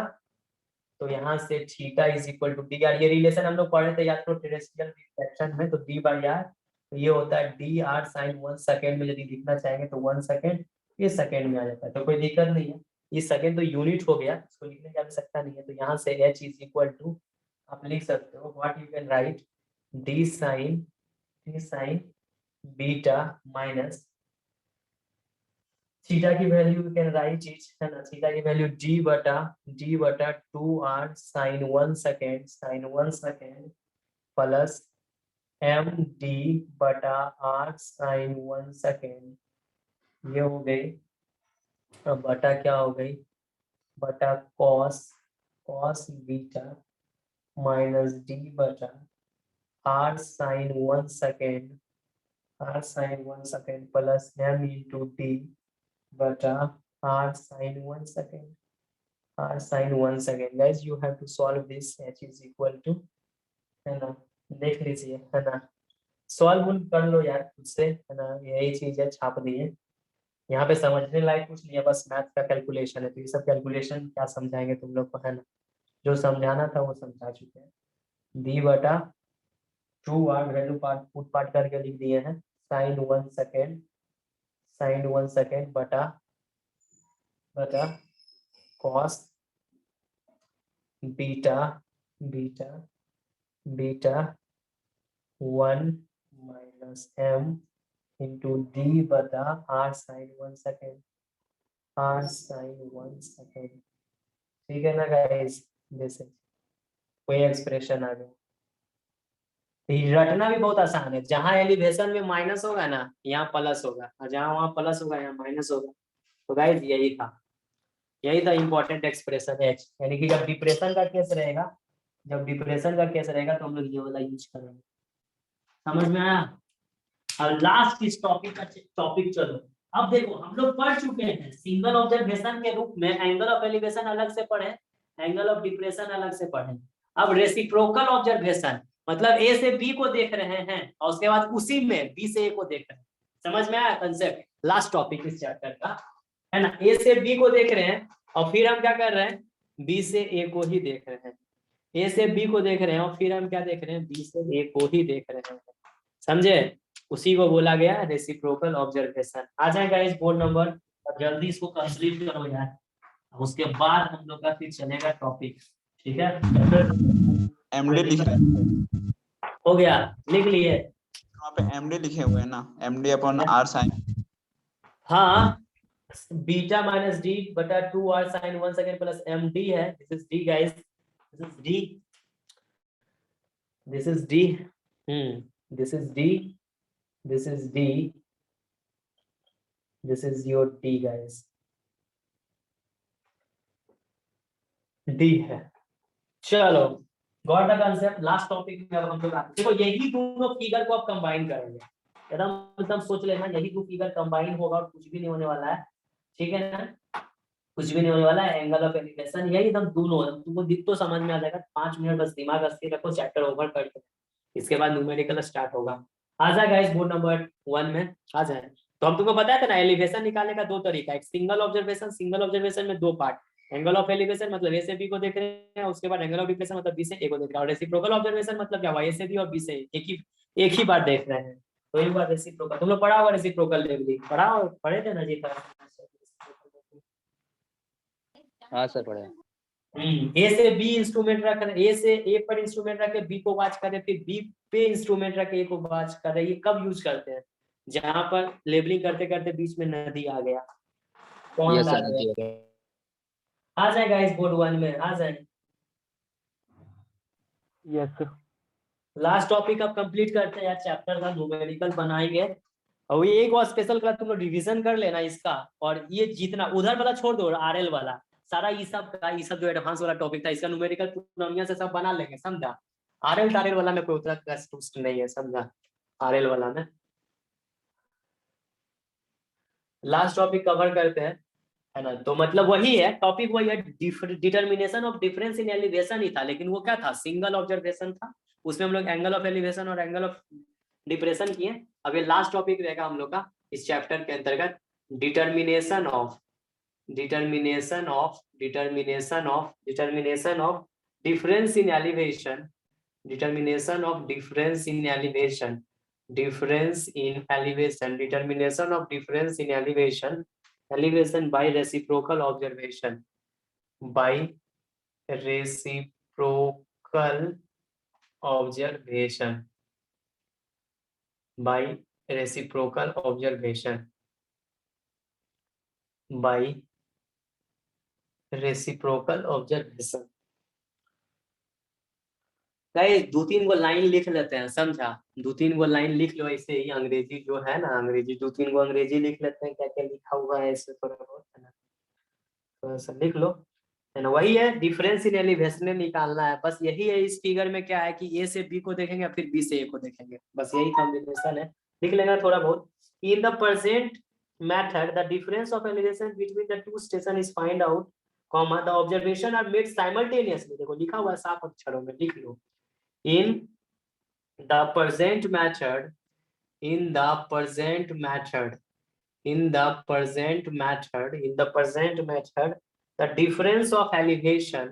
तो यहाँ से theta is equal to D R, ये रिलेशन हम लोग पढ़े थे याद करो टेरेस्ट्रियल रिफ्लेक्शन में, तो d बाई आर, तो ये होता है डी आर साइन 1 सेकेंड में, यदि लिखना चाहेंगे तो 1 सेकेंड, ये सेकेंड में आ जाता है, तो कोई दिक्कत नहीं है। ये सेकेंड तो यूनिट हो गया, इसको लिखने की आवश्यकता नहीं है, तो यहाँ से h इज इक्वल टू आप लिख सकते हो what you can write d sine beta minus theta की value you can write it, है ना, थीटा की वैल्यू d बटा 2r sine 1 second plus m d बटा r साइन 1 सेकेंड, ये हो गई। अब बटा क्या हो गई, बटा cos बीटा माइनस d बटा r sign 1 second plus m into d बटा r sin 1 second, guys you have to solve this, h is equal to, है ना, देख लीजिए, है ना, सॉल्व कर लो यार खुद से, है ना, यही चीज है, छाप दिए। यहाँ पे समझने लायक कुछ नहीं है, बस मैथ का कैलकुलेशन है, तो ये सब कैलकुलेशन क्या समझाएंगे तुम लोग को, है ना, जो समझाना था वो समझा चुके हैं। d बटा 2r वैल्यू पुट पार्ट करके लिख दिए हैं, साइन 1 सेकेंड बटा cos beta 1 minus m into d बटा r साइन 1 सेकेंड, ठीक है ना गाइस, जैसे कोई एक्सप्रेशन आ गया, रटना भी बहुत आसान है, जहां एलिवेशन में माइनस होगा ना यहाँ प्लस होगा, और जहां वहां प्लस होगा यहाँ माइनस होगा, तो गाइस यही था इंपॉर्टेंट एक्सप्रेशन h, यानी कि जब डिप्रेशन का केस रहेगा, तो हम लोग ये वाला यूज करेंगे। समझ में आया? अब लास्ट इस टॉपिक चलो, अब देखो हम लोग पढ़ चुके हैं सिंगल ऑब्जर्वेशन के रूप में एंगल ऑफ एलिवेशन अलग से पढ़े, एंगल ऑफ डिप्रेशन अलग से पढ़े। अब रेसिप्रोकल ऑब्जर्वेशन मतलब ए से बी को देख रहे हैं और उसके बाद उसी में बी से ए को देख रहे हैं। समझ में आया कंसेप्ट? लास्ट टॉपिक इस चैप्टर का, है ना, ए से बी को देख रहे हैं और फिर हम क्या कर रहे हैं, बी से ए को ही देख रहे हैं। ए से बी को देख रहे हैं और फिर हम क्या देख रहे हैं, बी से ए को ही देख रहे हैं। समझे? उसी को बोला गया रेसिप्रोकल ऑब्जर्वेशन। आ जाएगा इस बोर्ड नंबर, जल्दी इसको कंप्लीट करो यार, उसके बाद हम लोग का फिर चलेगा टॉपिक, ठीक है? एमडी लिख रहे हैं, हो गया, लिख लिए? वहाँ पे एमडी लिखे हुए हैं ना, एमडी अपॉन आर साइन, हाँ, बीटा माइनस डी बटा 2r sine 1 second plus m d है, this is d guys, this is d, this is d, this is d, this is d, this is your d guys, d है। चलो got the concept. Last topic में अब हम लोग देखो यही दोनों फिगर को आप कंबाइन करेंगे, एकदम सोच लेना, यही दो फिगर कंबाइन होगा और कुछ भी नहीं होने वाला है, ठीक है ना, कुछ भी नहीं होने वाला है। एंगल ऑफ एलिवेशन यही एकदम दोनों, तुमको दिख तो समझ में आ जाएगा, 5 मिनट बस दिमाग अस्थिर रखो, चैप्टर ओवर कर दो, इसके बाद न्यूमेरिकल स्टार्ट होगा। आ जाए गाइस बोर्ड नंबर 1 में आ जाए। तो हम तुमको बताया था ना एलिवेशन निकालने का 2 तरीका, एक सिंगल ऑब्जर्वेशन में 2 पार्ट, एंगल ऑफ एलिवेशन मतलब ए से बी को देख रहे हैं, उसके बाद एंगल ऑफ डिप्रेशन मतलब बी से ए को देख रहे हैं, और रेसिप्रोकल ऑब्जर्वेशन मतलब क्या हुआ, ए से बी और बी से एक ही बार देख रहे हैं, तो एक बार रेसिप्रोकल तुम लोग पढ़ा होगा, रेसिप्रोकल लेवलिंग पढ़े थे ना जी? हाँ सर पढ़े। ए से बी इंस्ट्रूमेंट रख रहे, ए से ए पर इंस्ट्रूमेंट रख के बी को वॉच कर रहे, फिर बी पे इंस्ट्रूमेंट रख के ए को वॉच कर रहे। ये कब यूज करते हैं? जहां पर लेबलिंग करते करते बीच में नदी आ गया, कौन यस ला सर गया? आ जाएगा इस बोर्ड 1 में, आ जाएगा। Yes sir. लास्ट टॉपिक अब कंप्लीट करते हैं यार, चैप्टर का न्यूमेरिकल बनाएंगे। और ये एक और स्पेशल क्लास तुम लोग रिवीजन कर लेना इसका, और ये जितना उधर वाला छोड़ दो, आरएल वाला सारा ये सब जो एडवांस वाला टॉपिक था, इसका न्यूमेरिकल पूर्णिया से सब बना लेंगे, समझा? आरएल वाला में कोई उतना कष्ट नहीं है, समझा? आरएल वाला में लास्ट टॉपिक कवर करते हैं, है ना? तो मतलब वही है, टॉपिक वही है, determination of difference in elevation ही था, लेकिन वो क्या था? सिंगल ऑब्जर्वेशन था। उसमें हम लोग एंगल ऑफ एलिवेशन और एंगल ऑफ डिप्रेशन किए। अब ये लास्ट टॉपिक रहेगा हम लोग का इस चैप्टर के अंतर्गत, determination of difference in elevation, determination of difference in elevation, determination of difference in elevation by reciprocal observation, by reciprocal observation, by reciprocal observation, by reciprocal observation। Guys 2-3 go line लिख लेते हैं, समझा? 2-3 गो line लिख लो ऐसे ही, अंग्रेजी जो है ना, अंग्रेजी 2-3 गो अंग्रेजी लिख लेते हैं, क्या क्या लिखा हुआ है ऐसे थोड़ा बहुत, है ना? थोड़ा सा लिख लो, है ना? वही है, डिफरेंस इन एलिवेशन निकालना है, बस यही है। इस फिगर में क्या है कि ए से बी को देखेंगे, फिर बी से ए को देखेंगे, बस यही कॉम्बिनेशन है। लिख लेना थोड़ा बहुत। In the present method the difference of elevation between the two station is find out, comma the observation are made simultaneously. देखो लिखा हुआ है साफ अक्षरों में, लिख लो। In the present method, in the present method, in the present method, in the present method, the difference of elevation,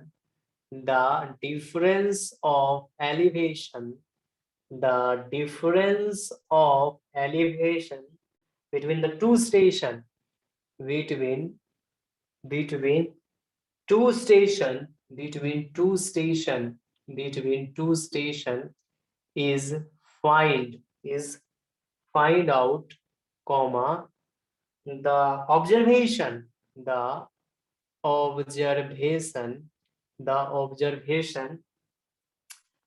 the difference of elevation, the difference of elevation between the two station, between two station, between two station, between two station is find out, comma, the observation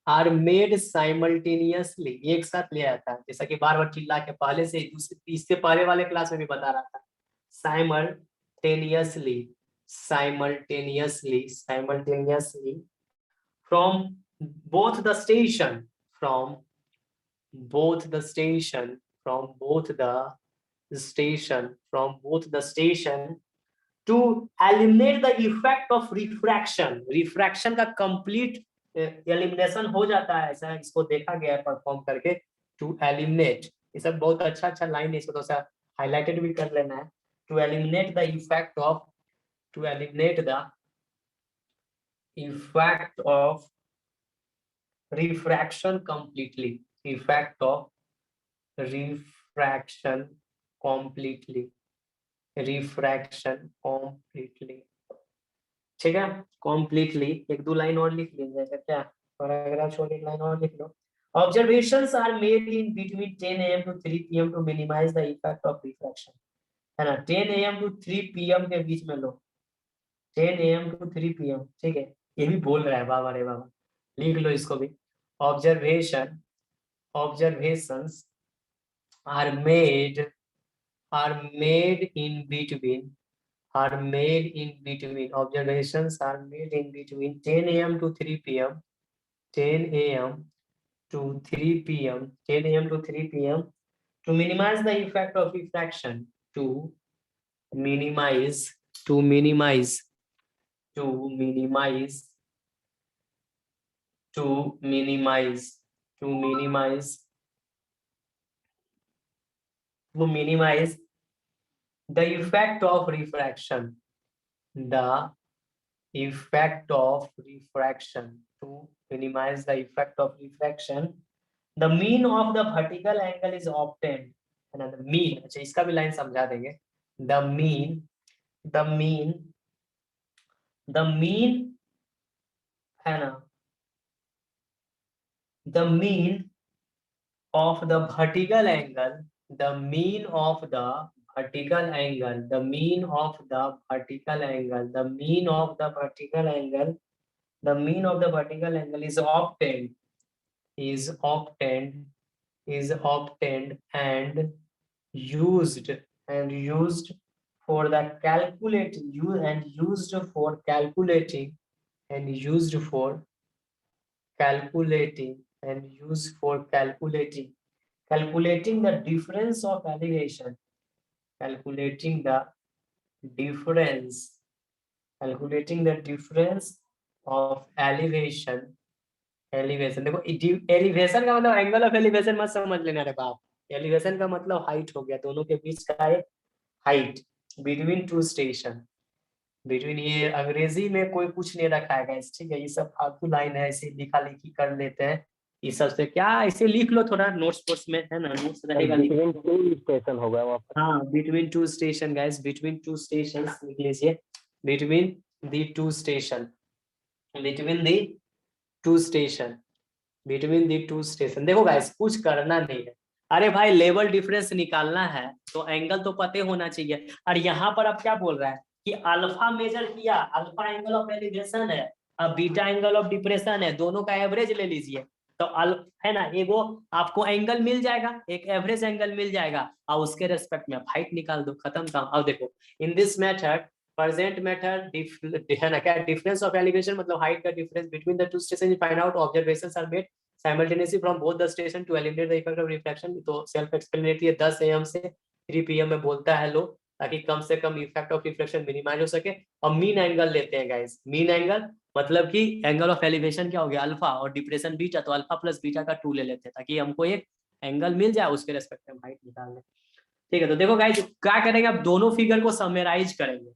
are made simultaneously, एक साथ ले आता है, जैसा कि बार बार चिल्ला के पहले से इससे पहले वाले क्लास में भी बता रहा था, simultaneously from both the station, from both the station to eliminate the effect of refraction। refraction का complete elimination हो जाता है, ऐसा इसको देखा गया है परफॉर्म करके। to eliminate, ये सब बहुत अच्छा लाइन है, इसको थोड़ा सा हाईलाइटेड भी कर लेना है। to eliminate the effect of refraction completely, effect of refraction completely, ठीक है? completely एक दो लाइन और लिख लीजिएगा, क्या पैराग्राफ छोड़ एक लाइन और लिख लो। Observations are made in between 10 AM to 3 PM to minimize the effect of refraction, है ना? 10 AM to 3 PM के बीच में लो, 10 AM to 3 PM, ठीक है? ये भी बोल रहा है, बाबा रे बाबा, लिख लो इसको भी। observations are made in between, observations are made in between 10 AM to 3 PM, 10 AM to 3 PM, 10 AM to 3 PM to minimize the effect of refraction, to minimize the effect of refraction, to minimize the effect of refraction, the mean of the vertical angle is obtained, है ना, the mean, अच्छा इसका भी line समझा देंगे, the mean है ना, the mean of the vertical angle, the mean of the vertical angle, the mean of the vertical angle, the mean of the vertical angle, the mean of the vertical angle is obtained, is obtained, is obtained and used for the calculating, used for calculating and used for calculating and used for calculating the difference of elevation, calculating the difference of elevation, elevation देखो elevation का मतलब angle of elevation मत समझ लेना रे बाप, elevation का मतलब हाइट हो गया, दोनों के बीच का है height between two station, between, ये अंग्रेजी में कोई कुछ नहीं रखा है गाइस, ठीक है, ये सब फालतू लाइन है, ऐसे लिखा लिखी कर लेते हैं, ये सब से क्या ऐसे लिख लो थोड़ा नोट्स में, है ना, नोट्स रहेगा, बिटवीन टू स्टेशन होगा वहाँ पर। हाँ between two station guys, between two station लिख लीजिए, between the two station, between the two station, between the two station. देखो गाइस कुछ करना नहीं है, अरे भाई लेवल डिफरेंस निकालना है तो एंगल तो पते होना चाहिए, और यहाँ पर अब क्या बोल रहा है कि अल्फा मेजर किया, अल्फा एंगल ऑफ एलिवेशन है, अब बीटा एंगल ऑफ डिप्रेशन है, दोनों का एवरेज ले लीजिए, तो है ना, एगो आपको एंगल मिल जाएगा, एक एवरेज एंगल मिल जाएगा, और उसके रेस्पेक्ट में आप हाइट निकाल दो, खत्म काम। अब देखो in this method, present method, है ना, क्या डिफरेंस ऑफ एलिवेशन मतलब हाइट का difference between the two station, find out, observations are made simultaneously from both the station to eliminate the effect of refraction, तो सेल्फ एक्सप्लेनेटरी है, 10 AM से 3 PM में बोलता है लो, ताकि कम से कम इफेक्ट ऑफ रिफ्लेक्शन मिनिमाइज हो सके। और मीन एंगल लेते हैं गाइस, मीन एंगल मतलब कि एंगल ऑफ एलिवेशन क्या हो गया अल्फा, और डिप्रेशन बीटा, तो अल्फा प्लस बीटा का 2 ले लेते हैं, ताकि हमको एक एंगल मिल जाए, उसके रेस्पेक्ट में हाइट निकाल लें, ठीक है। तो देखो गाइस क्या करेंगे, अब दोनों फिगर को समराइज करेंगे,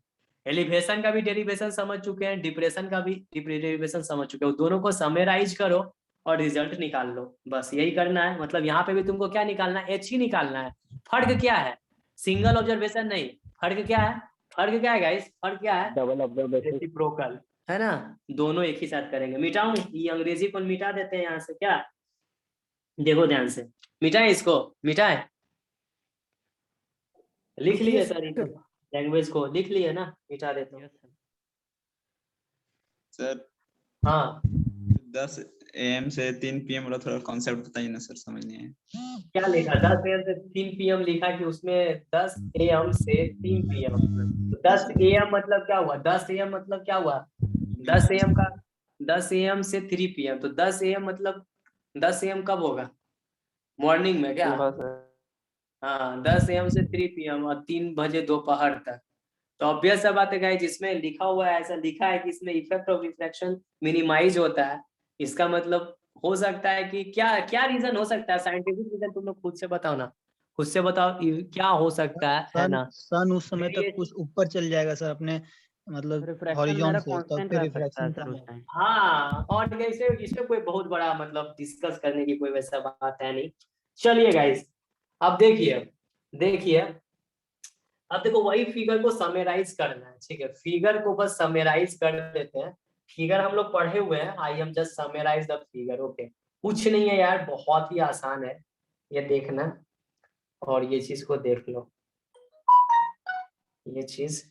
एलिवेशन का भी डेरिवेशन समझ चुके हैं, डिप्रेशन का भी डेरिवेशन समझ चुके हो, दोनों को समराइज करो और रिजल्ट निकाल लो, बस यही करना है। मतलब यहाँ पे भी तुमको क्या निकालना है, एच ही निकालना है। फर्क क्या है, सिंगल ऑब्जर्वेशन नहीं, फर्क क्या है, फर्क क्या है गाइस, फर्क क्या है, डबल ऑब्जर्वेशन, रेसिप्रोकल, है ना, दोनों एक ही साथ करेंगे। मिटाऊं ये अंग्रेजी को, मिटा देते हैं यहाँ से, क्या देखो ध्यान से, मिटाएं इसको, मिटाएं, लिख लिए सर, लैंग्वेज को लिख लिए ना, मिटा देता हूँ सर। हाँ 10 AM से 3 PM वाला थोड़ा कॉन्सेप्ट बताइए ना सर, समझ नहीं है। क्या लिखा, 10 AM से 3 PM लिखा कि उसमें 10 AM से 3 PM, 10 AM मतलब क्या हुआ, 10 AM मतलब क्या हुआ, 10 AM का 10 AM से 3 PM, तो 10 AM मतलब 10 AM कब होगा, मॉर्निंग में क्या, हाँ 10 AM से 3 PM और 3 बजे दोपहर तक, तो ऑब्वियस सा बात है गाइस, जिसमें लिखा हुआ है, ऐसा लिखा है कि इसमें इफेक्ट ऑफ रिफ्लेक्शन मिनिमाइज होता है, इसका मतलब हो सकता है कि क्या क्या रीजन हो सकता है, साइंटिफिक रीजन तुम लोग खुद से बताओ ना, खुद से बताओ क्या हो सकता है ना। सन उस समय तक कुछ ऊपर चल जाएगा सर अपने, मतलब हॉरिजॉन से, तब फिर रिफ्रैक्शन कम होगा। हाँ और जैसे इसमें कोई बहुत बड़ा मतलब डिस्कस करने की कोई वैसा बात है नहीं। चलिए गाइस अब देखिए अब देखो वही फिगर को समराइज करना है, ठीक है, फिगर को बस समराइज कर देते हैं, फिगर हम लोग पढ़े हुए हैं, I am just summarise the figure, okay, कुछ नहीं है यार, बहुत ही आसान है, ये देखना और ये चीज को देख लो, ये चीज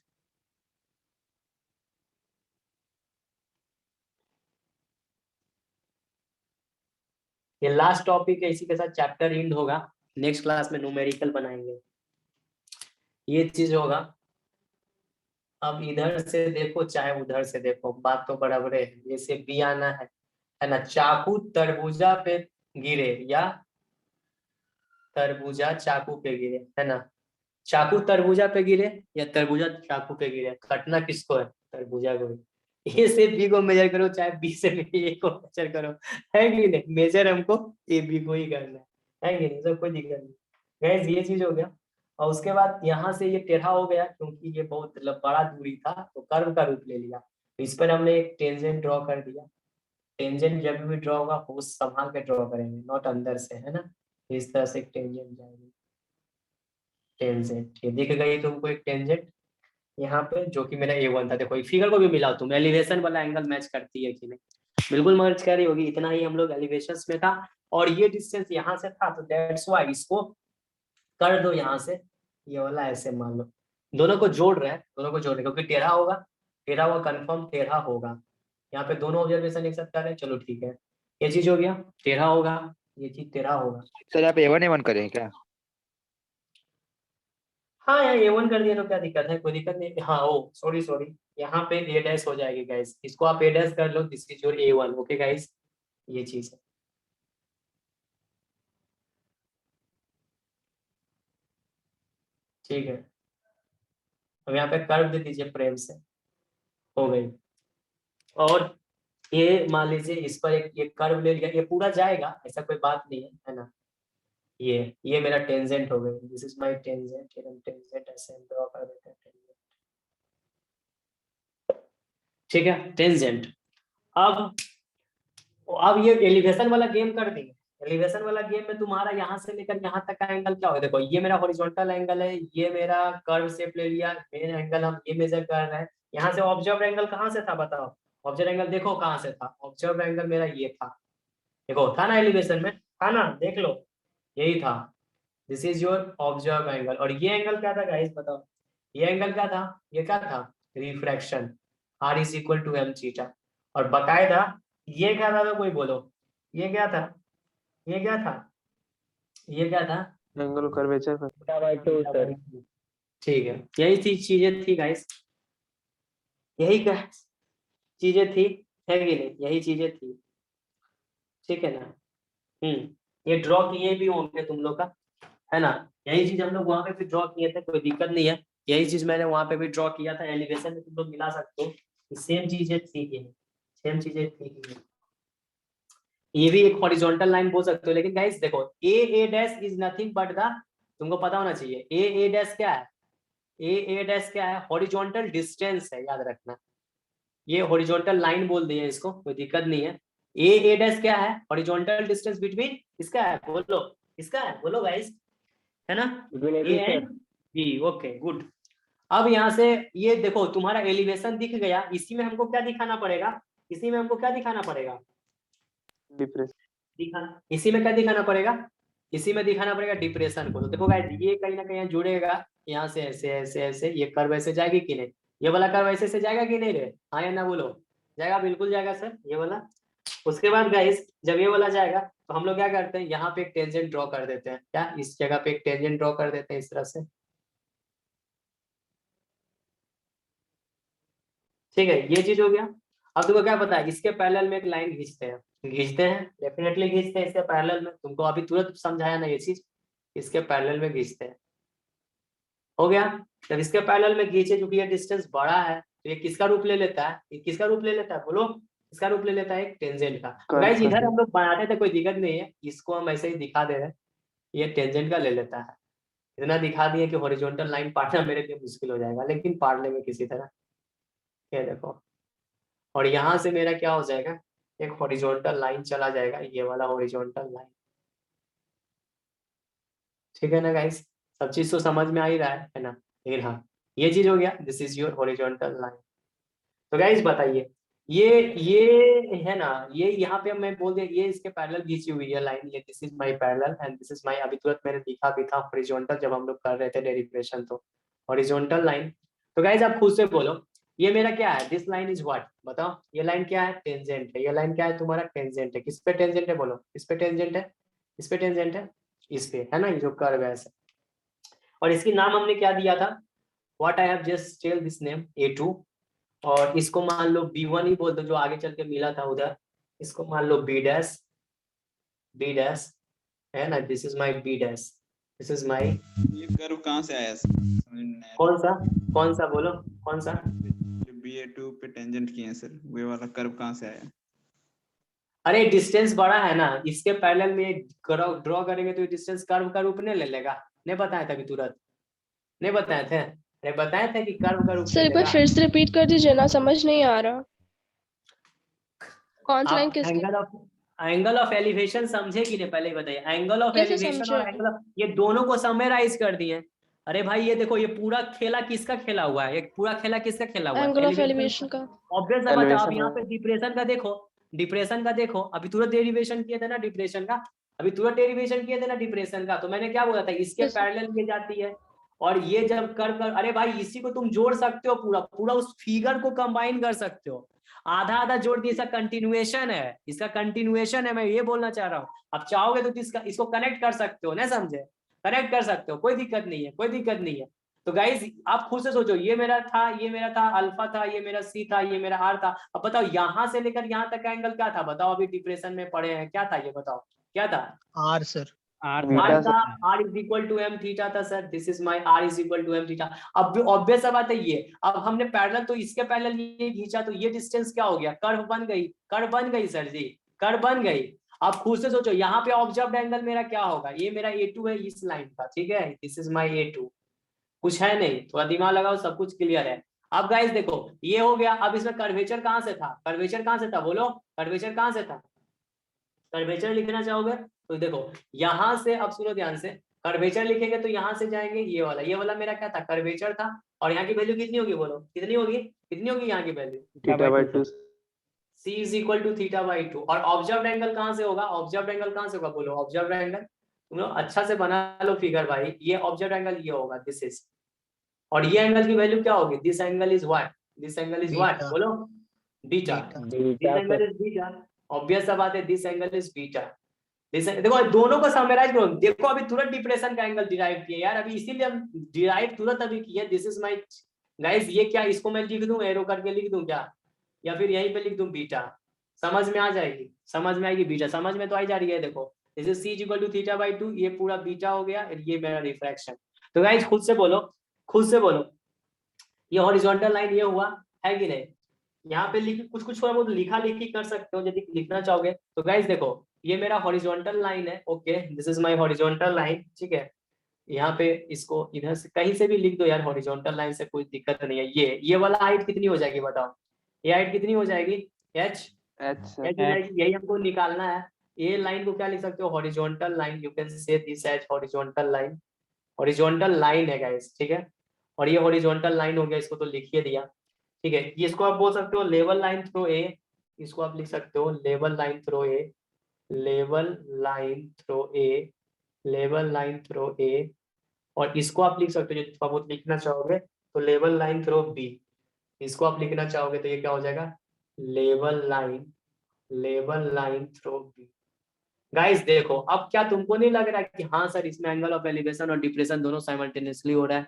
ये लास्ट टॉपिक है, इसी के साथ चैप्टर एंड होगा, नेक्स्ट क्लास में न्यूमेरिकल बनाएंगे, ये चीज होगा। अब इधर से देखो चाहे उधर से देखो, बात तो बराबर है, जैसे बी आना है ना, चाकू तरबूजा पे गिरे या तरबूजा चाकू पे गिरे, है ना, चाकू तरबूजा पे गिरे या तरबूजा चाकू पे गिरे, कटना किसको है, तरबूजा को। ए से बी को मेजर करो, चाहे बी से ए को मेजर करो, है कि नहीं, मेजर हमको ए बी को ही करना है कि नहीं, सब कोई दिक्कत नहीं। गैस ये चीज हो गया, और उसके बाद यहाँ से ये टेढ़ा हो गया, क्योंकि ये बहुत बड़ा दूरी था तो कर्व का रूप ले लिया, इस पर हमने एक टेंजेंट ड्रॉ कर दिया, टेंजेंट जब भी ड्रॉ होगा वो संभाल के ड्रॉ करेंगे, नॉट अंदर से, है ना। इस तरह से एक टेंजेंट जाएगी, टेंजेंट ये दिख गई तुमको एक टेंजेंट यहाँ पे, जो कि मेरा A1 था। देखो फिगर को भी मिलाओ तुम, एलिवेशन वाला एंगल मैच करती है कि नहीं, बिल्कुल मैच कर रही होगी। इतना ही हम लोग एलिवेशन में था, और ये डिस्टेंस यहाँ से था, तो दैट्स व्हाई इसको कर दो यहाँ से, ये वाला ऐसे मान लो, दोनों को जोड़ रहे हैं, दोनों को जोड़ रहे हैं, क्योंकि टेढ़ा होगा, टेढ़ा हुआ कंफर्म टेढ़ा होगा। यहाँ पे दोनों ऑब्जर्वेशन एक साथ कर रहे हैं, चलो ठीक है, ये चीज हो गया, टेढ़ा होगा, ये चीज टेढ़ा होगा। सर आप A1 करें क्या? हाँ यार A1 कर दिया तो क्या दिक्कत है, कोई दिक्कत नहीं। हाँ ओ सॉरी, यहाँ पे A डैश हो जाएगी गाइस, इसको आप A डैश कर लो, this is your A1, okay guys, ये चीज है। ठीक है, अब यहाँ पे कर्व दे दीजिए प्रेम से, हो गई। और ये मान लीजिए इस पर एक कर्व ले लिया, ये पूरा जाएगा, ऐसा कोई बात नहीं है ना। ये मेरा टेंजेंट हो गई, this is my tangent, tangent ऐसे ड्रॉ कर देते हैं, टेंजेंट, ठीक है, टेंजेंट। अब ये एलिवेशन वाला गेम कर देंगे। एलिवेशन वाला गेम में तुम्हारा यहाँ से लेकर यहाँ तक का एंगल क्या होगा, देखो ये मेरा हॉरिजॉन्टल एंगल है, ये मेरा कर्व शेप ले लिया, मेन एंगल हम ये मेजर कर रहे हैं। यहाँ से ऑब्जर्व एंगल कहाँ से था बताओ, ऑब्जर्व एंगल देखो कहाँ से था, ऑब्जर्व एंगल मेरा ये था, देखो था ना एलिवेशन में, था ना, देख लो यही था, this is your observe angle. और ये एंगल क्या था गाइस बताओ, ये एंगल क्या था, ये क्या था, refraction, R is equal to m theta. और बकायदा ये क्या था, तो कोई बोलो ये क्या था, ये क्या था, ये क्या था, एंगल कर्वेचर सर। ठीक है, यही थी चीजें थी गाइस, यही क्या चीजें थी, है कि नहीं, यही चीजें थी, ठीक है ना। ये ड्रॉ किए भी होंगे तुम लोग का, है ना, यही चीज हम लोग वहां पे भी ड्रॉ किए थे, कोई दिक्कत नहीं है, यही चीज मैंने वहां पे भी ड्रॉ किया था। एलिवेशन में तुम लोग मिला सकते हो, सेम चीजें थी कि नहीं, सेम चीजें थी कि नहीं। ये भी एक हॉरिजॉन्टल लाइन बोल सकते हो, लेकिन गाइस देखो A dash is nothing but the, तुमको पता होना चाहिए ए डैश क्या है, ए डैश क्या है, हॉरिजॉन्टल डिस्टेंस है, याद रखना, ये हॉरिजॉन्टल लाइन बोल दिए इसको, कोई दिक्कत नहीं है। ए डैश क्या है, हॉरिजॉन्टल डिस्टेंस बिटवीन, इसका है बोलो, इसका है बोलो गाइस, है ना, A and B, okay good. अब यहाँ से ये देखो तुम्हारा एलिवेशन दिख गया, इसी में हमको क्या दिखाना पड़ेगा, इसी में हमको क्या दिखाना पड़ेगा, इसी में क्या दिखाना पड़ेगा, इसी में दिखाना पड़ेगा डिप्रेशन को। तो देखो गाइस ये कहीं ना कहीं जुड़ेगा, यहाँ से ऐसे ऐसे ऐसे, ये कर्व ऐसे जाएगी कि नहीं, ये वाला कर्व ऐसे से जाएगा कि नहीं रे, हाँ या ना बोलो, जाएगा, बिल्कुल जाएगा सर ये वाला। उसके बाद गाइस जब ये वाला जाएगा तो हम लोग क्या करते हैं, यहाँ पे एक टेंजेंट ड्रॉ कर देते हैं, क्या इस जगह पे एक टेंजेंट ड्रॉ कर देते हैं इस तरह से, ठीक है, ये चीज हो गया। अब तुमको क्या पता है, इसके पैरेलल में एक लाइन खींचते हैं, डेफिनेटली खींचते हैं इसके पैरेलल में, तुमको अभी तुरंत समझाया ना ये चीज, इसके पैरेलल में खींचते हैं, हो गया। जब इसके पैरेलल में खींचे, क्योंकि ये डिस्टेंस बड़ा है तो ये किसका रूप ले लेता है, ये किसका रूप ले लेता है बोलो, इसका रूप ले लेता है एक टेंजेंट का। गाइस इधर हम लोग बनाते थे कोई दिक्कत नहीं है, इसको हम ऐसे ही दिखा दे रहे हैं, ये टेंजेंट का ले लेता है, इतना दिखा दिए कि हॉरिजॉन्टल लाइन पाना मेरे लिए मुश्किल हो जाएगा, लेकिन पार लेंगे किसी तरह, ये देखो। और यहाँ से मेरा क्या हो जाएगा, एक हॉरिजॉन्टल लाइन चला जाएगा, ये वाला हॉरिजॉन्टल लाइन, ठीक है ना गाइस, सब चीज तो समझ में आ ही रहा है ना, लेकिन हाँ ये चीज हो गया, this is your horizontal line. तो गाइस बताइए ये है ना, ये यहाँ पे मैं बोल दिया, ये इसके पैरेलल खींची हुई है लाइन, ये this is my parallel and this is my, अभी तुरंत मैंने दिखा भी था हॉरिजॉन्टल जब हम लोग कर रहे थे डेरिवेशन, तो हॉरिजॉन्टल लाइन। तो गाइस आप खुद से बोलो ये मेरा क्या है, दिस लाइन इज व्हाट, बताओ ये लाइन क्या है, टेंजेंट है, ये लाइन क्या है तुम्हारा, टेंजेंट है, किस पे टेंजेंट है बोलो, इस पे टेंजेंट है, इस पे टेंजेंट है, इस पे, है ना, ये जो कर्व है ऐसे। और इसकी नाम हमने क्या दिया था, what I have just tell this name A2, और इसको मान लो B1 ही बोल दो, जो आगे चल के मिला था उधर, इसको मान लो B डैश है ना, this is my B dash, this is my, ये कर्व कहाँ से आया समझ में नहीं आया। कौन सा बोलो, कौन सा, जो BA2 पे टेंजेंट किए हैं सर, वो वाला कर्व कहाँ से आया। अरे डिस्टेंस बड़ा है ना, इसके पैरेलल में ड्रॉ करेंगे तो डिस्टेंस कर्व का रूप नहीं ले लेगा, नहीं बताया था अभी तुरंत, नहीं बताए थे, अरे बताए थे कि कर्व का रूप सर एक बार फिर से रिपीट कर दीजिए ना, समझ नहीं आ रहा। कौन सी लाइन आप किसकी? एंगल ऑफ एलिवेशन समझे कि नहीं, पहले ही बताइए। एंगल ऑफ कैसे एलिवेशन और समझे? एंगल ये दोनों को समराइज कर दिए। अरे भाई ये देखो, ये पूरा खेला किसका खेला हुआ है, ये पूरा खेला किसका खेला हुआ है, एंगल ऑफ एलिवेशन एलिवेशन का। ऑब्वियस है। बता अब Elevation यहाँ पे डिप्रेशन का देखो, डिप्रेशन का देखो, अभी तुरंत डेरिवेशन किए थे ना डिप्रेशन का, अभी तुरंत डेरिवेशन किए थे ना डिप्रेशन का, तो मैंने क्या बोला था, इसके Yes, sir. पैरेलल ये जाती है और ये जब कर अरे भाई इसी को तुम जोड़ सकते हो, पूरा पूरा उस फिगर को कंबाइन कर सकते हो, आधा आधा जोड़ दिए, इसका कंटिन्यूएशन है, इसका कंटिन्यूएशन है, मैं ये बोलना चाह रहा हूँ। अब चाहोगे तो इसको कनेक्ट कर सकते हो ना, समझे, कनेक्ट कर सकते हो, कोई दिक्कत नहीं है, कोई दिक्कत नहीं है। तो गाइज आप खुद से सोचो, ये मेरा था, ये मेरा था अल्फा था, ये मेरा सी था, ये मेरा आर था। अब बताओ यहाँ से लेकर यहाँ तक का एंगल क्या था, बताओ, अभी डिप्रेशन में पड़े हैं, क्या था ये बताओ, क्या था? R sir. आर Beta था, r is equal to M theta था sir, this is my r is equal to M theta. अब ऑब्वियस सा बात है ये, अब हमने पैरेलल तो इसके पैरेलल ये खींचा, तो ये डिस्टेंस क्या हो गया, कर्व बन गई, कर्व बन गई सर जी, कर्व बन गई। आप खुद से सोचो यहाँ पे ऑब्जर्व्ड एंगल मेरा क्या होगा, ये मेरा A2 है इस लाइन का, ठीक है, दिस इज माय A2, कुछ है नहीं, थोड़ा दिमाग लगाओ, सब कुछ क्लियर है। अब गाइस देखो ये हो गया, अब इसमें कर्वेचर कहाँ से था, कर्वेचर कहाँ से था, बोलो कर्वेचर कहाँ से था, कर्वेचर लिखना चाहोगे तो देखो यहाँ से, अब सुनो ध्यान से, कर्वेचर लिखेंगे तो यहाँ से जाएंगे, ये वाला मेरा क्या था, कर्वेचर था, और यहाँ की वैल्यू कितनी होगी, बोलो कितनी होगी, कितनी होगी यहाँ की वैल्यू, theta by 2. C is equal to theta by 2। और ऑब्जर्व्ड एंगल कहाँ से होगा, ऑब्जर्व्ड एंगल कहाँ से होगा, बोलो ऑब्जर्व्ड एंगल, तुम लोग अच्छा से बना लो फिगर भाई, ये ऑब्जर्व्ड एंगल ये होगा, दिस इज, और ये एंगल की वैल्यू क्या होगी, this angle is what, this angle is what, beta. बोलो beta, this Beta angle is beta, obvious सा बात है, दिस एंगल इज बीटा। देखो दोनों को समराइज करो, देखो अभी तुरंत डिप्रेशन का एंगल डिराइव किया यार, अभी इसीलिए हम डिराइव तुरंत अभी किया, दिस इज माय गाइस, ये क्या, इसको मैं लिख दूं, एरो करके लिख दूं क्या, या फिर यहीं पे लिख दूं बीटा, समझ में आ जाएगी, समझ में आएगी, बीटा समझ में तो आई जा रही है, देखो this is C equal to theta by 2, ये पूरा बीटा हो गया, ये मेरा रिफ्रैक्शन। तो गाइस खुद से बोलो, खुद से बोलो, ये हॉरिजॉन्टल लाइन ये हुआ है कि नहीं, यहाँ पे लिख कुछ कुछ थोड़ा बहुत लिखा लिखी कर सकते हो यदि लिखना चाहोगे। तो गाइस देखो ये मेरा हॉरिजॉन्टल लाइन है, okay, this is my horizontal line, ठीक है, यहाँ पे इसको इधर से कहीं से भी लिख दो यार, हॉरिजॉन्टल लाइन से कोई दिक्कत नहीं है। ये वाला हाइट कितनी हो जाएगी बताओ, ये हाइट कितनी हो जाएगी, एच H एच जाएगी, यही हमको निकालना है। ये लाइन को क्या लिख सकते हो, horizontal line, you can say this as horizontal line, horizontal line है गाइस, ठीक है, और ये हॉरिजॉन्टल लाइन हो गया, इसको तो लिखिए दिया, ठीक है, ये इसको आप बोल सकते हो लेवल लाइन थ्रू ए, इसको आप लिख सकते हो level line through a, level line through a, level line through a, और इसको आप लिख सकते हो जो थोड़ा बहुत लिखना चाहोगे तो लेवल लाइन थ्रू बी, इसको आप लिखना चाहोगे तो ये क्या हो जाएगा, level line through B. Guys देखो अब क्या तुमको नहीं लग रहा है कि हाँ सर इसमें एंगल ऑफ एलिवेशन और डिप्रेशन दोनों साइमल्टेनियसली हो रहा है,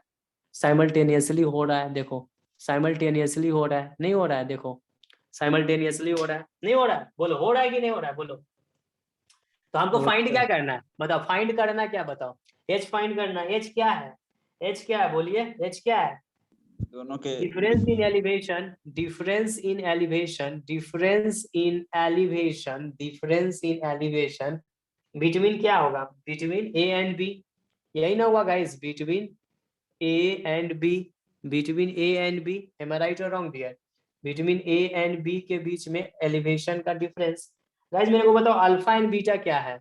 साइमल्टेनियसली हो रहा है, देखो साइमल्टेनियसली हो रहा है, नहीं हो रहा है, देखो साइमल्टेनियसली हो रहा है, नहीं हो रहा है, बोलो हो रहा है कि नहीं हो रहा है, बोलो। तो हमको फाइंड क्या करना है बताओ, फाइंड करना क्या बताओ, एच फाइंड करना है, एच क्या है, एच क्या है, बोलिए एच क्या है, दोनों के difference in elevation, difference in elevation, difference in elevation, difference in elevation between क्या होगा, बिटवीन ए एंड बी, यही ना हुआ guys, between A and B, between A and B, am I right और wrong dear, between A and B के बीच में elevation का डिफरेंस। गाइस मेरे को बताओ अल्फा एंड बीटा क्या है,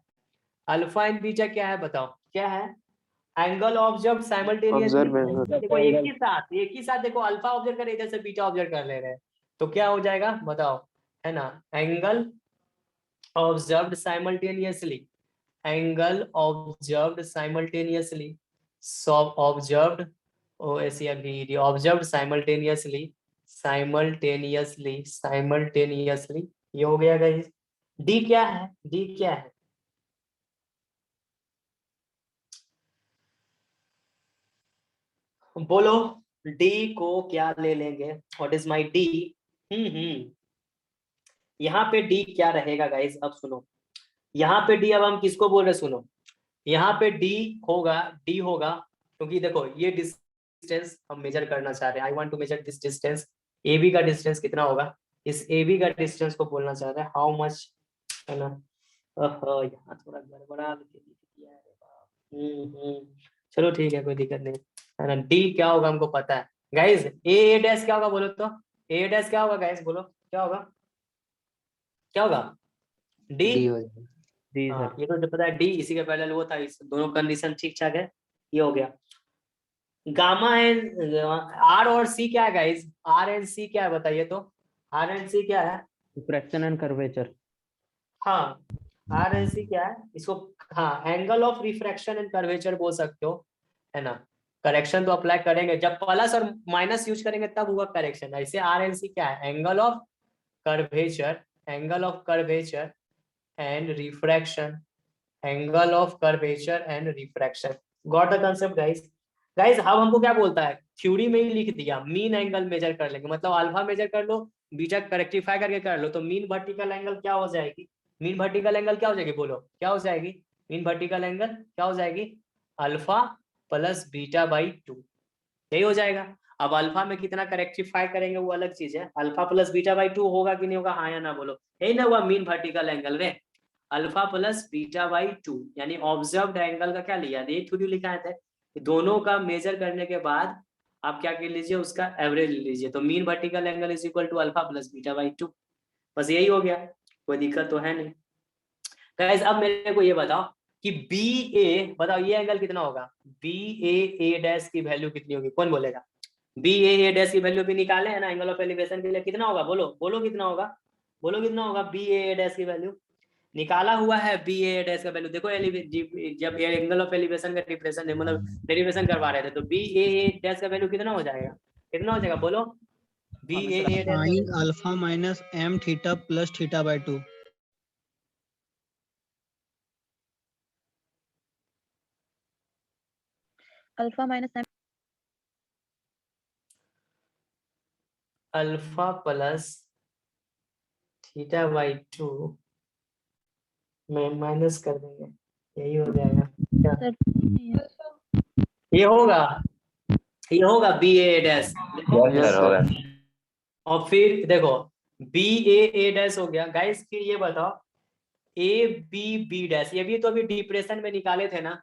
अल्फा एंड बीटा क्या है बताओ, क्या है, एंगल ऑब्जर्व साइमल्टेनियसली, देखो एक ही साथ देखो, अल्फा ऑब्जर्व कर इधर से बीटा ऑब्जर्व कर ले रहे हैं, तो क्या हो जाएगा बताओ, है ना, angle observed simultaneously, angle observed simultaneously, observed observed simultaneously, simultaneously ये हो गया गाइस। डी क्या है, डी क्या है, बोलो डी को क्या ले लेंगे, व्हाट इज माय डी, यहाँ पे डी क्या रहेगा गाइस, अब सुनो, यहाँ पे डी, अब हम किसको बोल रहे सुनो, यहाँ पे डी होगा, डी होगा, क्योंकि देखो ये डिस्टेंस हम मेजर करना चाह रहे हैं, I want to measure this distance, A B का डिस्टेंस कितना होगा, इस ए बी का डिस्टेंस को बोलना चाह रहे हैं, हाउ मच, है ना, यहाँ थोड़ा गड़बड़ा दिया है, चलो ठीक है कोई दिक्कत नहीं, है ना, डी क्या होगा हमको पता है गाइस, ए डैश क्या होगा बोलो तो, ए डैश क्या होगा गाइस, बोलो क्या होगा, क्या होगा डी। डी हो जाएगा। डी हाँ सर। ये तो पता है डी, इसी के पैरेलल वो था, इस दोनों कंडीशन ठीक ठाक है, ये हो गया। गामा एंड आर और सी क्या है गाइस, आर एंड सी क्या है बताइए तो, आर एंड सी क्या है? Refraction and curvature. हाँ आर एंड सी क्या है इसको, हाँ angle of refraction and curvature बोल सकते हो, है ना। करेक्शन तो अप्लाई करेंगे जब प्लस और माइनस यूज करेंगे तब होगा करेक्शन। ऐसे आर एंड सी क्या है, angle of curvature, angle of curvature and refraction, angle of curvature and refraction. Got the concept guys. Guys अब हमको क्या बोलता है, थ्योरी में ही लिख दिया मीन एंगल मेजर कर लेंगे, मतलब अल्फा मेजर कर लो, बीटा करेक्टिफाई करके कर लो, तो मीन वर्टिकल एंगल क्या हो जाएगी, मीन वर्टिकल एंगल क्या हो जाएगी, बोलो क्या हो जाएगी, मीन वर्टिकल एंगल क्या हो जाएगी, अल्फा प्लस बीटा बाई 2, यही हो जाएगा। अब अल्फा में कितना करेक्टिफाई करेंगे वो अलग चीज है, अल्फा प्लस बीटा बाई 2 होगा कि नहीं होगा, हाँ या ना बोलो, यही ना हुआ मीन वर्टिकल एंगल रे, अल्फा प्लस बीटा बाई 2, यानी ऑब्जर्व्ड एंगल का क्या लिया, ये थ्योरी लिखा है, दोनों का मेजर करने के बाद आप क्या कर लीजिए, उसका एवरेज ले लीजिए, तो mean vertical angle is equal to alpha plus beta by 2, बस यही हो गया, कोई दिक्कत तो है नहीं। गाइस अब मेरे को ये बताओ कि बी ए, बताओ ये एंगल कितना होगा, बी ए डैश की वैल्यू कितनी होगी, कौन बोलेगा, बी ए डैश की वैल्यू भी निकाले है ना एंगल ऑफ एलिवेशन के लिए, कितना होगा बोलो, बोलो कितना होगा, बोलो कितना होगा, बी ए डैश की वैल्यू निकाला हुआ है, बी ए डैश का वैल्यू देखो, जब एंगल ऑफ एलिवेशन का डिफरेंशिएशन मतलब डेरिवेशन करवा रहे थे, तो बी ए डैश का वैल्यू कितना हो जाएगा, कितना हो जाएगा बोलो, B A sine alpha minus M theta plus theta by 2। Alpha minus M, alpha plus theta by 2 में माइनस कर देंगे, यही हो जाएगा क्या, ये होगा B A dash, yes sir होगा। और फिर देखो बी ए डैश हो गया गाइस, फिर ये बताओ ए बी बी डैश, ये भी तो अभी डिप्रेशन में निकाले थे ना,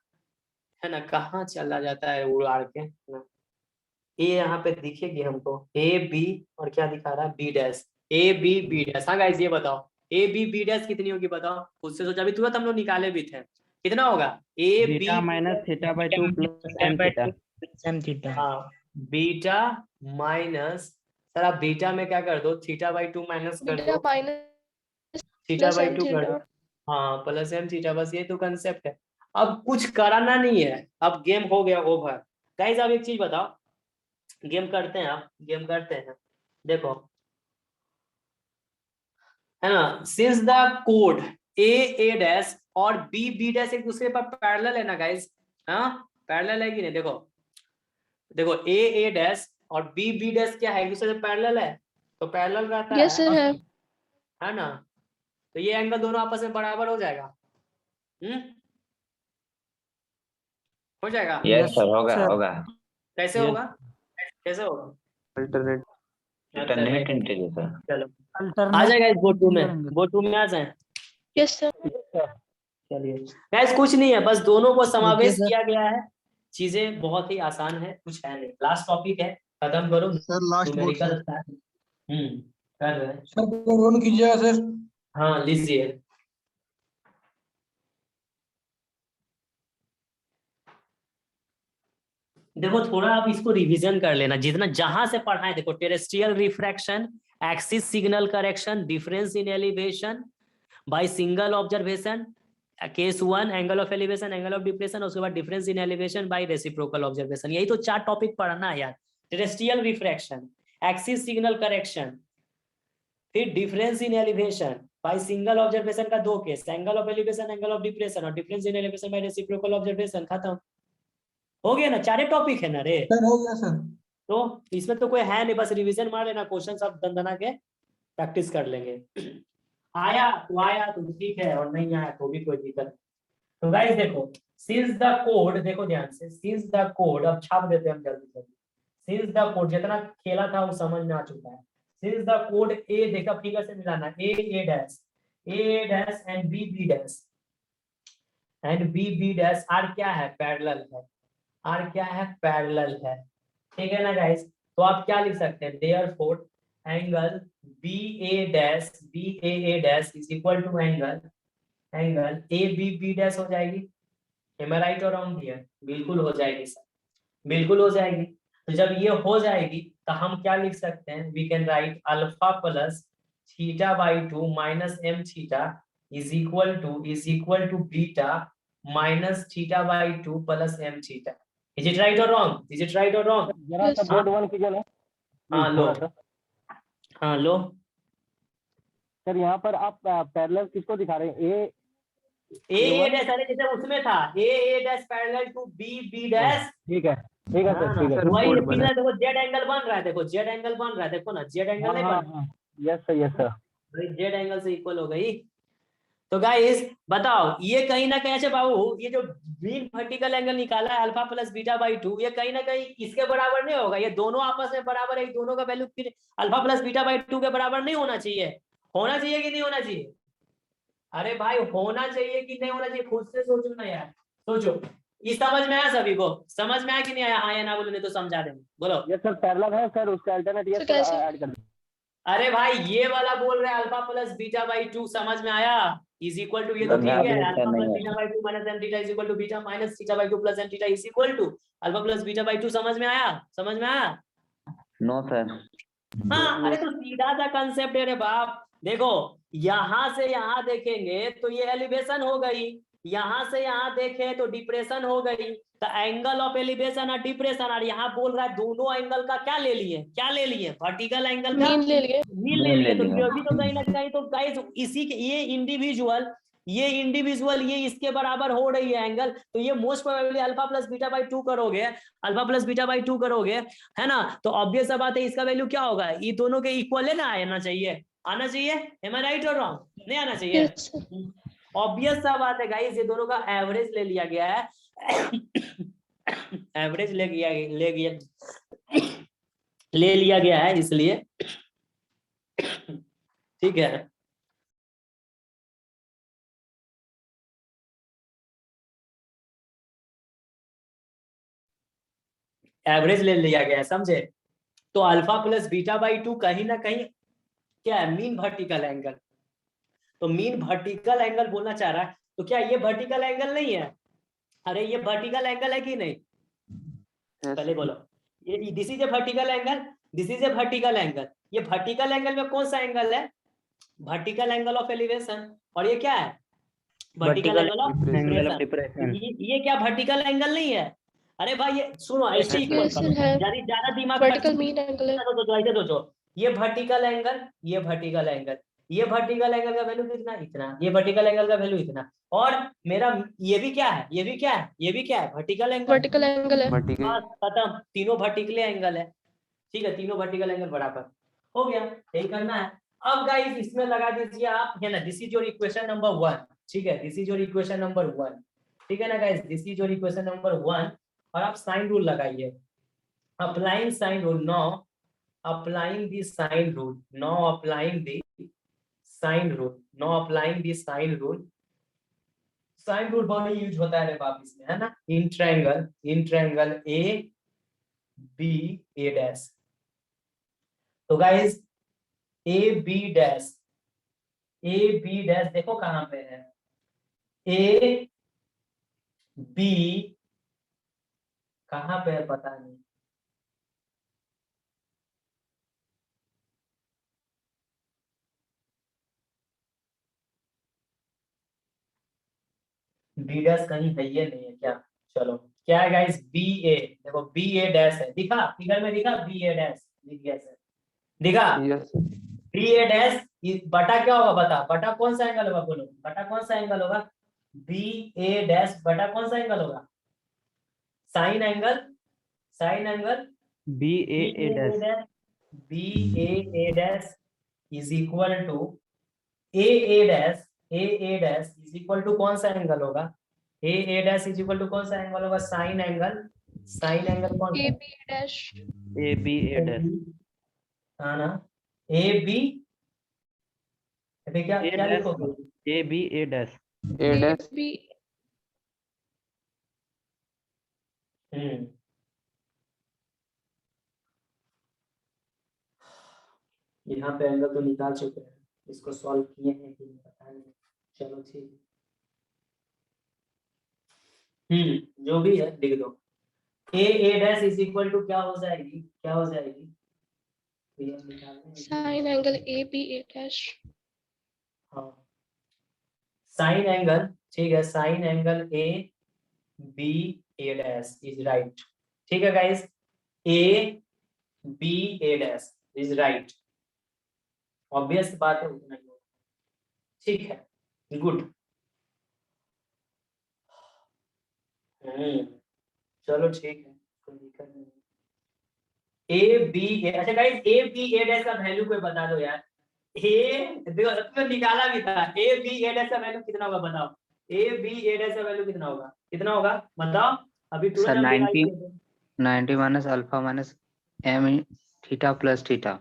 है ना, कहाँ चला जाता है उड़ के ना, ए यहाँ पे दिखेगी हमको ए बी और क्या दिखा रहा है B dash, A B B dash. हाँ गाइस ये बताओ ए बी बी डैश कितनी होगी बताओ, खुद से सोचा, अभी तुरंत हम लोग निकाले भी थे, कितना होगा A B beta minus theta by 2 plus M theta. M theta. हाँ बीटा माइनस, सर आप बीटा में क्या कर दो, थीटा बाई 2 माइनस कर बीटा दो, minus theta plus by M 2 कर दो, थीटा। हाँ प्लस एम थीटा, बस ये तो कंसेप्ट है, अब कुछ कराना नहीं है, अब गेम हो गया ओवर। गाइस आप एक चीज बताओ, गेम करते हैं, आप गेम करते हैं, देखो है ना, since the code A dash और बी डैश एक दूसरे पर पैरेलल है ना गाइस, हाँ पैरेलल है कि नहीं, देखो देखो ए डैश और बी डैश क्या है, एक दूसरे से पैरेलल है, तो पैरेलल रहता यस सर है ना, तो ये एंगल दोनों आपस में बराबर हो जाएगा, हो जाएगा, यस सर होगा होगा। कैसे Yes. होगा, कैसे होगा, अल्टरनेट अल्टरनेट इंटीजर सर। चलो आ जाएगा इस बोर्ड 2 में, बोर्ड 2 में आ जाए, यस सर। चलिए गाइस कुछ नहीं है, बस दोनों को समावेश sir. किया गया है, चीजें बहुत ही आसान है, कुछ है नहीं, लास्ट टॉपिक है, खत्म करो sir last board numerical sir. Start, कर रहे हैं, सर बोर्ड 1 कीजिएगा सर। हाँ लीजिए, देखो थोड़ा आप इसको रिवीजन कर लेना, जितना जहां से पढ़ाए, देखो terrestrial refraction, axis signal correction, difference in elevation by single observation, case 1 angle of elevation, angle of depression, उसके बाद difference in elevation by reciprocal observation, यही तो 4 टॉपिक पढ़ना है यार, terrestrial refraction, axis signal correction, फिर difference in elevation by single observation का 2 case, angle of elevation, angle of depression और difference in elevation by reciprocal observation, खत्म हो गया ना, 4 टॉपिक है ना रे, सर हो गया सर। तो इसमें तो कोई है नहीं, बस रिवीजन मार लेना, क्वेश्चन सब दंदना के प्रैक्टिस कर लेंगे, आया तो ठीक है, और नहीं आया तो भी कोई दिक्कत नहीं। तो गाइस देखो सिंस द कोड, देखो ध्यान से, सिंस द कोड, अब छाप देते हैं हम जल्दी जल्दी, सिंस द कोड जितना खेला था वो समझ में आ चुका है, सिंस द कोड ए, देखा फिगर से मिलाना, A dash and B dash and B dash R क्या है, पैरेलल है, आर क्या है, पैरेलल है, ठीक है ना गाइस, तो आप क्या लिख सकते हैं, therefore angle BA dash is equal to angle ABB dash हो जाएगी। Am I right or wrong here? बिल्कुल हो जाएगी सर, बिल्कुल हो जाएगी। तो जब ये हो जाएगी तो हम क्या लिख सकते हैं, we can write alpha plus theta by 2 minus m theta is equal to beta minus theta by 2 plus m theta. Is it right और रॉन्ग? इज इट राइट और रॉन्ग? जरा सा Yes. बोर्ड वन कीजिए ना। हाँ लो, थोड़ा सा। हाँ लो। सर यहाँ पर आप पैरेलल किसको दिखा रहे हैं? A डैश, अरे जैसे उसमें था A dash parallel to B dash. ठीक है सर, हाँ ठीक है। ना, वही पिछला देखो जेड एंगल बन रहा है, देखो जेड एंगल बन रहा है, देखो ना जेड एंगल नहीं बन रहा हाँ यस सर। है, जेड एंगल से इक्वल हो गई। तो गाइस बताओ, ये कहीं ना कहीं, अच्छा बाबू, ये जो मीन वर्टिकल एंगल निकाला है अल्फा प्लस बीटा बाई 2, ये कहीं ना कहीं इसके बराबर नहीं होगा, ये दोनों आपस में बराबर है, दोनों का वैल्यू फिर अल्फा प्लस बीटा बाई 2 के बराबर नहीं होना चाहिए। होना चाहिए कि नहीं होना चाहिए? अरे भाई होना चाहिए कि नहीं होना चाहिए, खुद से सोचो ना यार, सोचो। ये समझ में आया सभी को? समझ में आया कि नहीं आया? हाँ या ना बोलो, नहीं तो समझा देंगे, बोलो। यस सर, पैरेलल है सर, उसका अल्टरनेट सर कैसे? ऐड कर दीजिए। अरे भाई ये वाला बोल रहे हैं अल्फा प्लस बीटा बाई 2, समझ में आया? इज इक्वल टू, ये तो ठीक यहाँ है, पे अल्फा नहीं प्लस है। Beta by 2 minus m theta is equal to beta minus theta by 2 plus m theta is equal to alpha plus beta by 2, समझ में आया? समझ में आया? No sir. हाँ, अरे तो सीधा सा कंसेप्ट है रे बाप। देखो यहाँ से यहाँ देखेंगे तो ये एलिवेशन हो गई, यहाँ से यहाँ देखे तो डिप्रेशन हो गई, तो एंगल ऑफ एलिवेशन और डिप्रेशन, और यहाँ बोल रहा है दोनों एंगल का क्या ले लिए, क्या ले लिए? वर्टिकल एंगल का मीन ले लिए। मीन ले लिए। तो ये भी तो कहीं ना कहीं, तो गाइस इसी के ये इंडिविजुअल ये इसके बराबर हो रही है एंगल, तो ये most probably alpha plus beta by 2 करोगे, अल्फा प्लस बीटा बाई 2 करोगे, है ना? तो ऑब्वियस सा बात है, इसका वैल्यू क्या होगा? ये दोनों के इक्वल है ना, आना चाहिए, आना चाहिए। एम आई राइट और रॉन्ग? नहीं आना चाहिए? Yes, sir. ऑब्वियस सा बात है गाइस, ये दोनों का एवरेज ले लिया गया है, एवरेज ले लिया गया है, इसलिए ठीक है। एवरेज ले लिया गया है, समझे? तो अल्फा प्लस बीटा बाई 2 कहीं ना कहीं क्या है? Mean vertical angle. तो मीन वर्टिकल एंगल बोलना चाह रहा है, तो क्या ये वर्टिकल एंगल नहीं है? अरे ये वर्टिकल एंगल है कि नहीं? पहले बोलो, ये this is a vertical angle, this is a vertical angle. ये वर्टिकल एंगल में कौन सा एंगल है? Vertical angle of elevation. और ये क्या है? Vertical angle of depression. ये क्या वर्टिकल एंगल नहीं है? अरे भाई ये सुनो, ऐसे ही Yes, sir, है। ज्यादा दिमाग वर्टिकल मीन एंगल है। ऐसे सोचो, ये वर्टिकल एंगल, ये वर्टिकल एंगल, ये वर्टिकल एंगल का वैल्यू कितना? इतना। ये वर्टिकल एंगल का वैल्यू इतना। और मेरा ये भी क्या है? ये भी क्या है? ये भी क्या है? Vertical angle. वर्टिकल एंगल है। बस खत्म, तीनों वर्टिकल एंगल है। ठीक है, तीनों वर्टिकल एंगल बराबर हो गया, यही करना है। अब गाइस इसमें लगा दीजिए आप, है ना, this is your equation number 1। ठीक है, this is your equation number 1। ठीक है ना guys, this is your equation number 1। और आप साइन रूल लगाइए, applying sine rule, no applying the sine rule, no applying the sine rule, no applying the sine rule। Sine rule बहुत use होता है रे बाप इसमें, है ना? In triangle A B A dash. तो गाइस ए बी डैश देखो कहां पे है, ए बी कहां पे है पता नहीं। बी डैश कहीं है, ये नहीं है क्या? चलो क्या है गाइस, बी ए, देखो बी ए डैश है, दिखा फिगर में, दिखा बी ए डैश दिख गया सर, दिखा बी ए डैश। बटा क्या होगा बता, बटा कौन सा एंगल होगा, बोलो बटा कौन सा एंगल होगा? बी ए डैश बटा कौन सा एंगल होगा? Sine angle B A dash B A dash is equal to A dash is equal to कौन सा एंगल होगा? A dash is equal to कौन सा एंगल होगा? साइन एंगल कौन सा? A B dash. A B A dash हाँ ना, ए बी, अभी क्या क्या लिखोगे? A B A dash A B. यहाँ पे एंगल तो निकाल चुके हैं, इसको सॉल्व किए हैं कि नहीं पता नहीं। चलो ठीक, जो भी है लिख दो। ए डैश इज इक्वल टू क्या हो जाएगी, क्या हो जाएगी? तो ये निकालने हैं। Sine angle A B A dash. हाँ, साइन एंगल, ठीक है, sine angle A B A dash is right. ठीक है guys, A B A dash is right. Obvious बात है, उतना ही होगा। ठीक है, गुड। चलो ठीक है, कोई दिक्कत नहीं। ए बी ए, अच्छा guys, A B A dash का वैल्यू कोई बता दो यार। ए देखो तो निकाला भी था, ए बी ए डैश का वैल्यू कितना होगा बताओ? ए बी ए डैश का वैल्यू कितना होगा, कितना होगा बताओ अभी तुरंत। सर, हम 90 निकाल देंगे। 90 minus alpha minus M theta plus theta.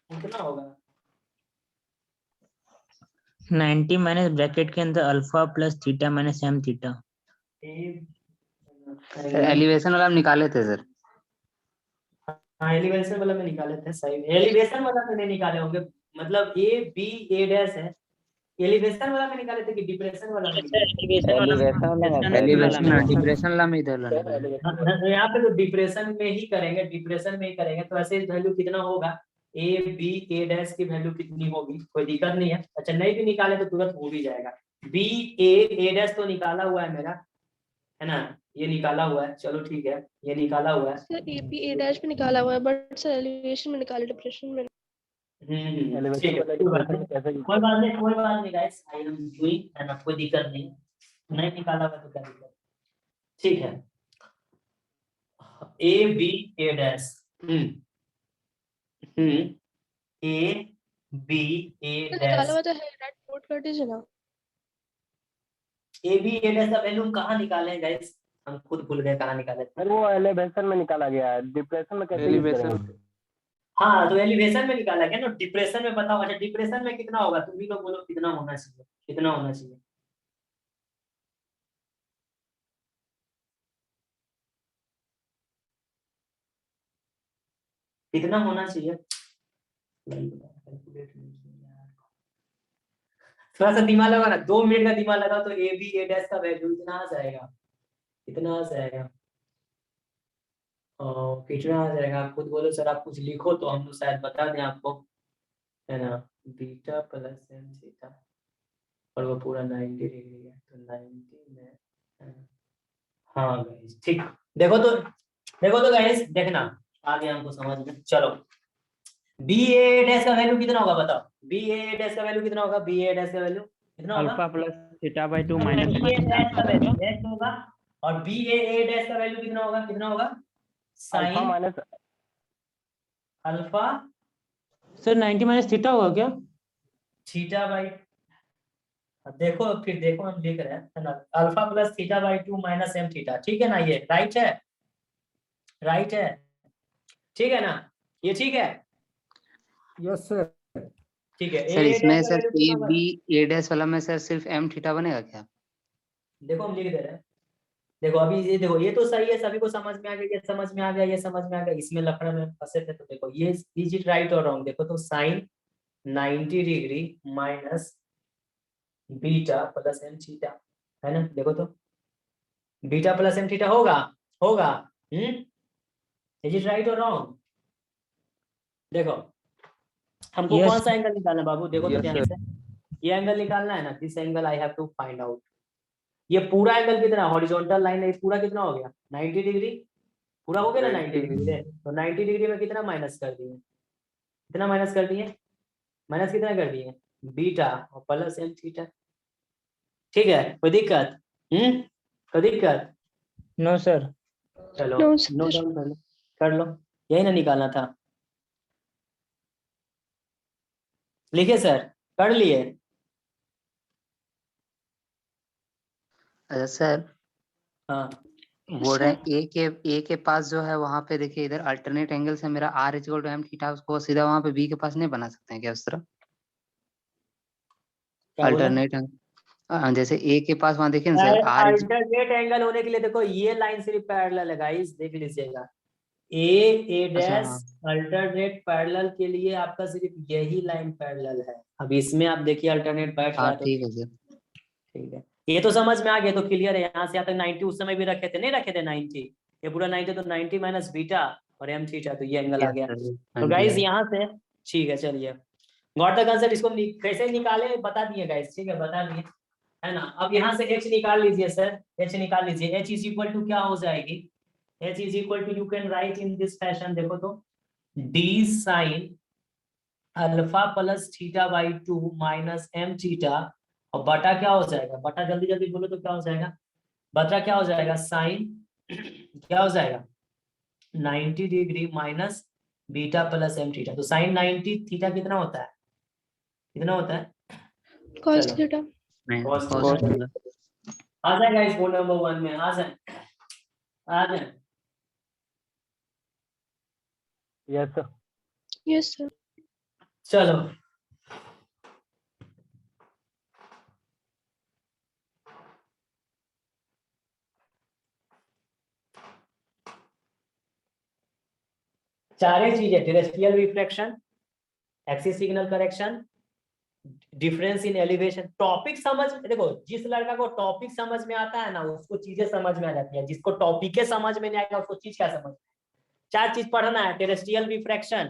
कितना होगा? 90 माइनस ब्रैकेट के अंदर alpha plus theta minus M theta. Sir elevation वाला हम निकाले थे सर। हाँ, एलिवेशन वाला में निकाले थे, सही। एलिवेशन वाला में नहीं निकाले होंगे, मतलब ए बी ए डैश है, एलिवेशन वाला में निकाले थे कि डिप्रेशन वाला में निकाले? एलिवेशन डिप्रेशन वाला में इधर लाना है। यहाँ पे तो डिप्रेशन में ही करेंगे, डिप्रेशन में ही करेंगे। तो ऐसे वैल्यू कितना होगा, ए बी ए डैश की वैल्यू कितनी होगी, कोई दिक्कत नहीं है। अच्छा, नहीं भी निकाले तो तुरंत हो भी जाएगा। बी ए डैश तो निकाला हुआ है मेरा, है ना, ये निकाला हुआ है। चलो ठीक है, ये निकाला हुआ है। Sir A B A dash में निकाला हुआ है, बट सर एलिवेशन में निकाला, डिप्रेशन में। ठीक है, कोई बात नहीं, कोई बात नहीं गाइस, आई एम डूइंग, है ना, कोई दिक्कत नहीं। नहीं निकाला हुआ तो क्या दिक्कत? ठीक है, A B A dash, A B A निकाला डैश, हुआ तो है, राइट नोट कर दीजिए ना। ए बी ए डैश का वैल्यू कहाँ निकाले हैं गाइस? हम खुद भूल गए कहाँ निकाले थे। सर वो एलिवेशन में निकाला गया है, डिप्रेशन में कैसे यूज करेंगे? हाँ, तो एलिवेशन में निकाला गया ना, डिप्रेशन में बताओ। अच्छा, डिप्रेशन में कितना होगा, तुम भी लोग बोलो कितना होना चाहिए, कितना होना चाहिए? कितना होना चाहिए? थोड़ा सा दिमाग लगा ना, 2 मिनट का दिमाग लगा तो ए बी ए डैश का वैल्यू कितना आ जाएगा, कितना आ जाएगा? कितना आ जाएगा, आप खुद बोलो सर, आप कुछ लिखो तो हम लोग शायद बता दें आपको, है ना। बीटा प्लस एम थीटा, और वो पूरा 90 डिग्री है, तो 90 में, हाँ गाइस, ठीक। देखो तो गाइस, देखना आगे हमको समझ में। चलो, बी ए डैश का वैल्यू कितना होगा बताओ? बी ए डैश का वैल्यू कितना होगा? बी ए डैश का वैल्यू कितना होगा? Alpha plus theta by 2 B minus A dash का वैल्यू डैश होगा, और बी ए डैश का वैल्यू कितना होगा, कितना होगा? Alpha sine minus alpha sir 90 minus theta होगा क्या? थीटा बाई, देखो फिर देखो, हम लिख रहे हैं, है ना, alpha plus theta by 2 minus M theta, ठीक है ना, ये राइट है, राइट है, ठीक है ना, ये ठीक है। Yes sir. ठीक है, सर ए इसमें डैश का सर वैल्यू ए कितना होगा? बी ए डैश वाला में सर सिर्फ एम थीटा बनेगा क्या? देखो हम लिख दे रहे हैं, देखो अभी ये देखो, ये तो सही है, सभी को समझ में आ गया, ये समझ में आ गया, ये समझ में आ गया, इसमें लफड़ा में फंसे थे। तो देखो ये इज इट राइट और रॉन्ग, देखो तो sine 90 degree minus beta plus M theta, है ना, देखो तो बीटा प्लस एम थीटा होगा, होगा। इज इट राइट और रॉन्ग? देखो हमको Yes. कौन सा एंगल निकालना है बाबू, देखो तो ध्यान से, ये एंगल निकालना है ना, this angle I have to find out. ये पूरा एंगल कितना, हॉरिजॉन्टल लाइन है, पूरा कितना हो गया? 90 डिग्री, पूरा हो गया ना 90 डिग्री से, तो 90 डिग्री में कितना माइनस कर दिए, कितना माइनस कर दिए, माइनस कितना कर दिए? बीटा और प्लस एम थीटा, ठीक है, कोई दिक्कत? कोई दिक्कत? No sir. चलो No, नोट sir. डाउन कर लो, यही ना निकालना था, लिखे सर, कर लिए? अच्छा सर, हाँ, बोल रहे हैं ए के पास जो है वहां पे देखिए, इधर अल्टरनेट एंगल से मेरा are equal to M theta, उसको सीधा वहां पे बी के पास नहीं बना सकते हैं क्या उस तरह? क्या बोला? अल्टरनेट जैसे ए के पास वहां देखिए ना सर, आर अल्टरनेट एंगल होने के लिए देखो ये लाइन सिर्फ पैरेलल है गाइस, देख लीजिएगा, ए अच्छा, डैश हाँ। अल्टरनेट पैरेलल के लिए आपका सिर्फ यही लाइन पैरेलल है। अब इसमें आप देखिए अल्टरनेट बैठ रहा हाँ है तो ठीक है सर। ठीक है, ये तो समझ में आ गया, तो क्लियर है। यहाँ से यहाँ तक 90 उस समय भी रखे थे, नहीं रखे थे 90, ये पूरा 90 तो 90 माइनस बीटा और एम थीटा, तो ये एंगल आ यस गया। सर, तो हाँ जी गाइस हाँ। यहाँ से ठीक है, चलिए गॉट द कंसेप्ट। इसको कैसे निकाले बता दिए गाइस, ठीक है बता दिए, है ना। अब यहाँ से h निकाल लीजिए सर, h निकाल लीजिए। h इज इक्वल टू क्या हो जाएगी, h is equal to you can write in this fashion, देखो तो d sine alpha plus theta by 2 minus M theta, और बटा क्या हो जाएगा, बटा जल्दी जल्दी बोलो तो क्या हो जाएगा, बटा क्या हो जाएगा साइन क्या हो जाएगा 90 degree minus beta plus M theta. तो साइन 90 थीटा कितना होता है, कितना होता है, cos चलो थीटा। cos cos theta. आ जाए गाइस बोर्ड नंबर 1 में, आ जाए आ जाए। Yes sir. Yes sir. चलो चारे चीजें, terrestrial refraction, axis signal correction, difference in elevation. Topic समझ, देखो जिस लड़का को टॉपिक समझ में आता है ना उसको चीजें समझ में आ जाती है, जिसको टॉपिक समझ में नहीं आएगा उसको चीज क्या समझ। चार चीज पढ़ना है, terrestrial refraction,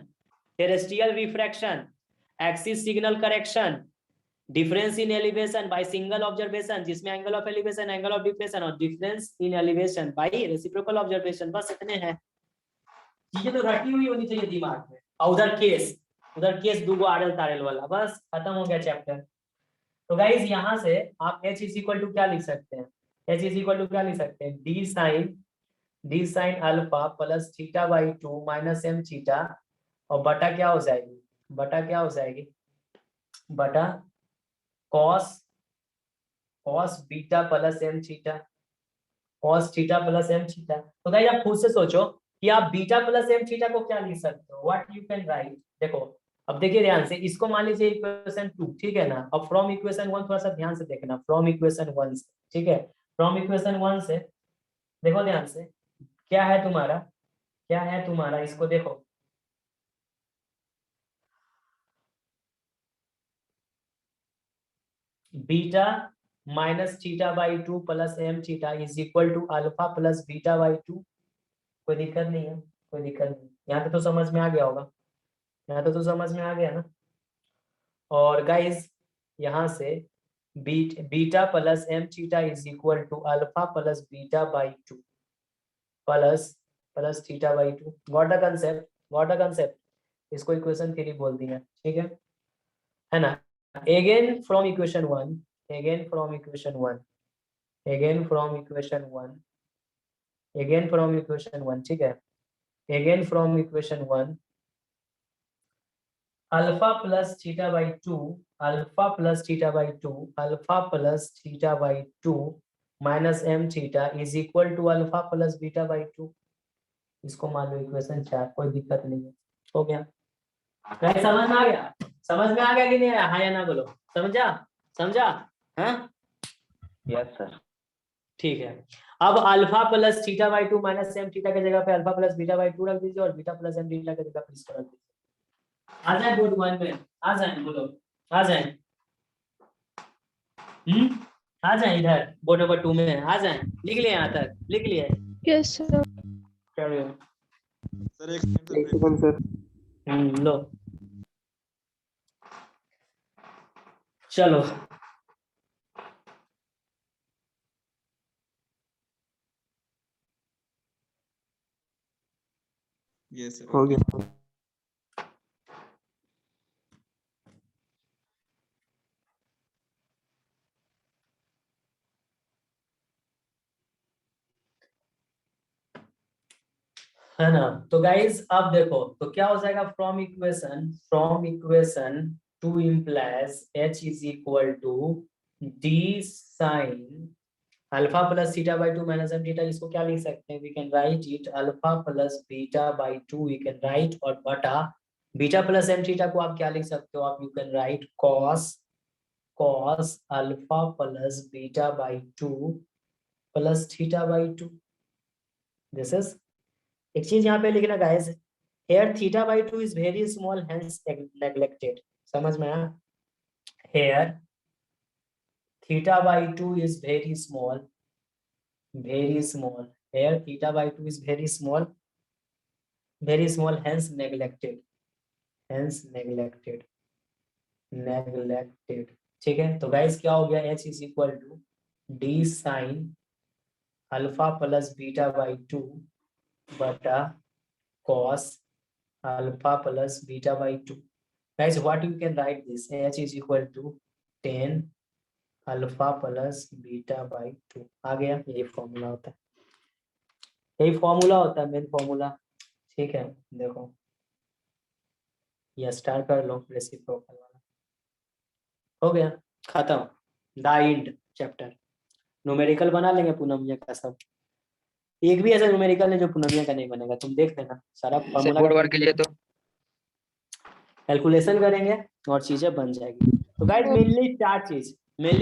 terrestrial refraction, axis signal correction, difference in elevation by single observation जिसमें angle of elevation angle of differentiation, और difference in elevation by reciprocal observation. बस इतने हैं चीजें, तो रटी हुई होनी चाहिए दिमाग में। और उधर केस दूगो आरएल तारएल वाला, बस खत्म हो गया चैप्टर। तो गाइज यहाँ से आप h इज इक्वल टू क्या लिख सकते हैं, h इज इक्वल टू क्या लिख सकते हैं, D sine alpha plus theta by 2 minus M theta, और बटा क्या हो जाएगी, बटा क्या हो जाएगी, बटा cos beta plus M theta, cos theta plus M theta. तो गाइस आप खुद से सोचो कि आप बीटा प्लस एम थीटा को क्या लिख सकते हो, व्हाट यू कैन राइट। देखो अब देखिए ध्यान से, इसको मान लीजिए इक्वेशन 2, ठीक है ना। अब फ्रॉम इक्वेशन 1 थोड़ा सा ध्यान से देखना, फ्रॉम इक्वेशन 1 से, ठीक है, फ्रॉम इक्वेशन 1 से देखो ध्यान से, क्या है तुम्हारा, क्या है तुम्हारा, इसको देखो, beta minus theta by 2 plus M theta is equal to alpha plus beta by 2। कोई दिक्कत नहीं है, कोई दिक्कत नहीं, यहाँ पे तो समझ में आ गया होगा, यहाँ तो समझ में आ गया ना। और गाइस यहाँ से beta plus M theta is equal to alpha plus beta by 2 plus theta by 2। Got the concept, got the concept. इसको इक्वेशन 3 बोल दिया, ठीक है ना। Again from equation 1, again from equation 1, again from equation 1, again from equation 1, ठीक है, again from equation 1, alpha plus theta by 2, alpha plus theta by 2, alpha plus theta by 2 minus M theta is equal to alpha plus beta by 2। इसको मान लो equation 4, कोई दिक्कत नहीं है, हो गया। गाइस समझ में आ गया, समझ में आ गया कि नहीं आया, हाँ या ना बोलो, समझा, समझा, हाँ यस सर। ठीक है। अब alpha plus theta by 2 minus M theta की जगह पे अल्फा प्लस बीटा बाई 2 रख दीजिए, और बीटा प्लस एम थीटा की जगह पे इसको रख दीजिए। आ जाए बोर्ड 1 में, आ जाए, बोलो आ जाए, आ जाए इधर बोर्ड नंबर 2 में, आ जाए, लिख लिए यहाँ तक, लिख लिए, यस सर। सर एक सेकंड सर। लो चलो ये सर हो गया। है ना। तो गाइज अब देखो तो क्या हो जाएगा, from equation 2 implies h is equal to d sin alpha plus theta by 2 minus M theta. इसको क्या लिख सकते हैं, we can write it alpha plus beta by 2 we can write, और बटा बीटा प्लस एम थीटा को आप क्या लिख सकते हो, आप you can right cos alpha plus beta by 2 plus theta by 2। This is एक चीज यहाँ पे लिखना guys, here theta by 2 is very small hence neglected. समझ में आया? Here theta by 2 is very small, here theta by 2 is very small, hence neglected, ठीक है। तो गाइस क्या हो गया, h is equal to d sin alpha plus beta by 2 बटा cos alpha plus beta by 2। Guys what you can right this, h is equal to 10 alpha plus beta by 2 आ गया। ये formula होता है, यही formula होता है, main formula, ठीक है। देखो ये स्टार कर लो, रेसिप्रोकल वाला हो गया, खत्म। The end chapter. न्यूमेरिकल बना लेंगे पूनमिया का सब, एक भी ऐसा न्यूमेरिकल है जो पूनमिया का नहीं बनेगा, तुम देख लेना सारा फॉर्मूला बोर्ड वर्क के लिए तो कैलकुलेशन करेंगे और चीजें बन जाएगी। तो गाइस मेनली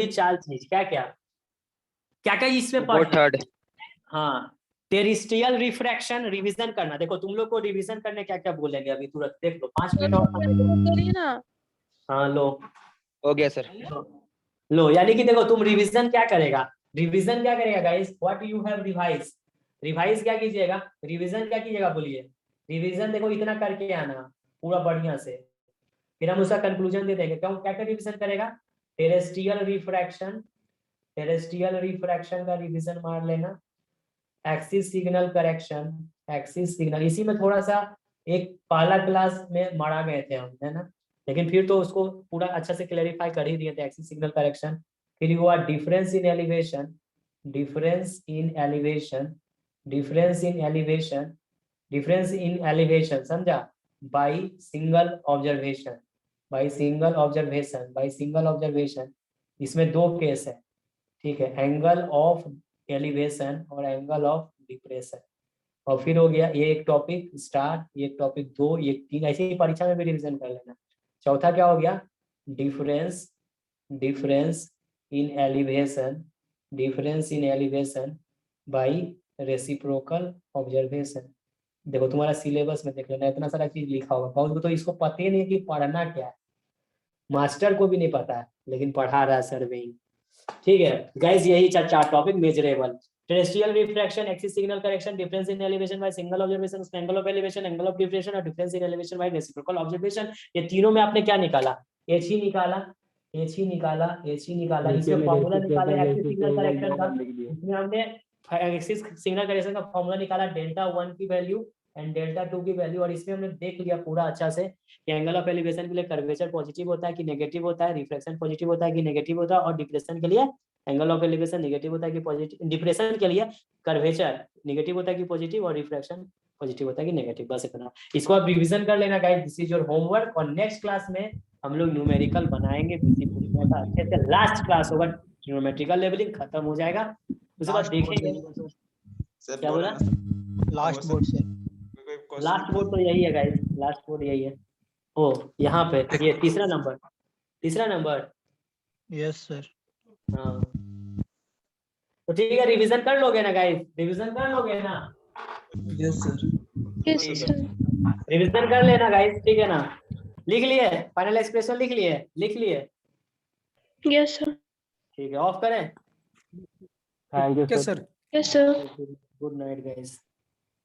चार चीज क्या क्या इसमें बोर्ड थर्ड। हाँ, टेरेस्ट्रियल रिफ्रैक्शन रिवीजन करना। देखो तुम लोग को रिवीजन करने क्या क्या बोलेंगे अभी तुरंत देख लो, 5 मिनट और। हाँ लो हो गया सर। लो यानी कि देखो तुम रिवीजन क्या करेगा guys, what you have revise क्या कीजिएगा, रिवीजन क्या कीजिएगा बोलिए। रिवीजन देखो इतना करके आना पूरा बढ़िया से, फिर हम उसका कंक्लूजन दे देंगे। क्या रिवीजन करेगा, टेरेस्ट्रियल रिफ्रैक्शन का रिवीजन मार लेना, एक्सिस सिग्नल करेक्शन, इसी में थोड़ा सा एक पहला क्लास में मारा गए थे हम, है ना, लेकिन फिर तो उसको पूरा अच्छा से क्लेरिफाई कर ही दिए थे, एक्सिस सिग्नल करेक्शन। फिर हुआ डिफरेंस इन एलिवेशन, समझा, बाय सिंगल ऑब्जर्वेशन। इसमें दो केस है, ठीक है, एंगल ऑफ एलिवेशन और एंगल ऑफ डिप्रेशन। और फिर हो गया ये एक टॉपिक स्टार्ट, ये एक टॉपिक 2, ये 3, ऐसे ही परीक्षा में भी रिवीजन कर लेना। चौथा क्या हो गया, difference in elevation by reciprocal observation. देखो तुम्हारा सिलेबस में देख लेना, इतना सारा चीज लिखा होगा, बहुत तो इसको पता ही नहीं कि पढ़ना क्या है, मास्टर को भी नहीं पता है लेकिन पढ़ा रहा है सर्वेइंग, ठीक है। गाइस यही चार topic measurable, terrestrial refraction, axis signal correction, difference in elevation by single observation, angle of elevation, angle of diffraction और difference in elevation by reciprocal observation. ये तीनों में आपने क्या निकाला, एच ही निकाला, इसमें फार्मूला निकाला एक्सिस सिग्नल करेक्शन का, इसमें हमने एक्सिस सिग्नल करेक्शन का फार्मूला निकाला डेल्टा 1 की वैल्यू एंड डेल्टा 2 की वैल्यू, और इसमें हमने देख लिया पूरा अच्छा से कि एंगल ऑफ एलिवेशन के लिए कर्वेचर पॉजिटिव होता है कि नेगेटिव होता है, रिफ्लेक्शन पॉजिटिव होता है कि नेगेटिव होता है, और डिप्रेशन के लिए एंगल ऑफ एलिवेशन नेगेटिव होता है कि पॉजिटिव, डिप्रेशन के लिए कर्वेचर नेगेटिव होता है कि पॉजिटिव, और रिफ्लेक्शन पॉजिटिव होता है कि नेगेटिव। बस इतना, इसको आप रिवीजन कर लेना guys, this is your homework. और नेक्स्ट क्लास में हम लोग न्यूमेरिकल बनाएंगे अच्छे से, लास्ट क्लास होगा, ज्योमेट्रिकल लेवलिंग खत्म हो जाएगा, उसके बाद देखेंगे क्या बोला, लास्ट बोर्ड से। लास्ट बोर्ड तो यही है गाइस, लास्ट बोर्ड यही है। ओ यहाँ पे ये तीसरा नंबर, यस सर। हाँ तो ठीक है, रिवीजन कर लोगे ना गाइस, रिवीजन कर लोगे ना, यस सर। रिवीजन कर लेना गाइस, ठीक है ना। लिख लिए फाइनल एक्सप्रेशन, लिख लिए यस सर। ठीक है, ऑफ करें। Thank you sir. Yes sir. Good night guys.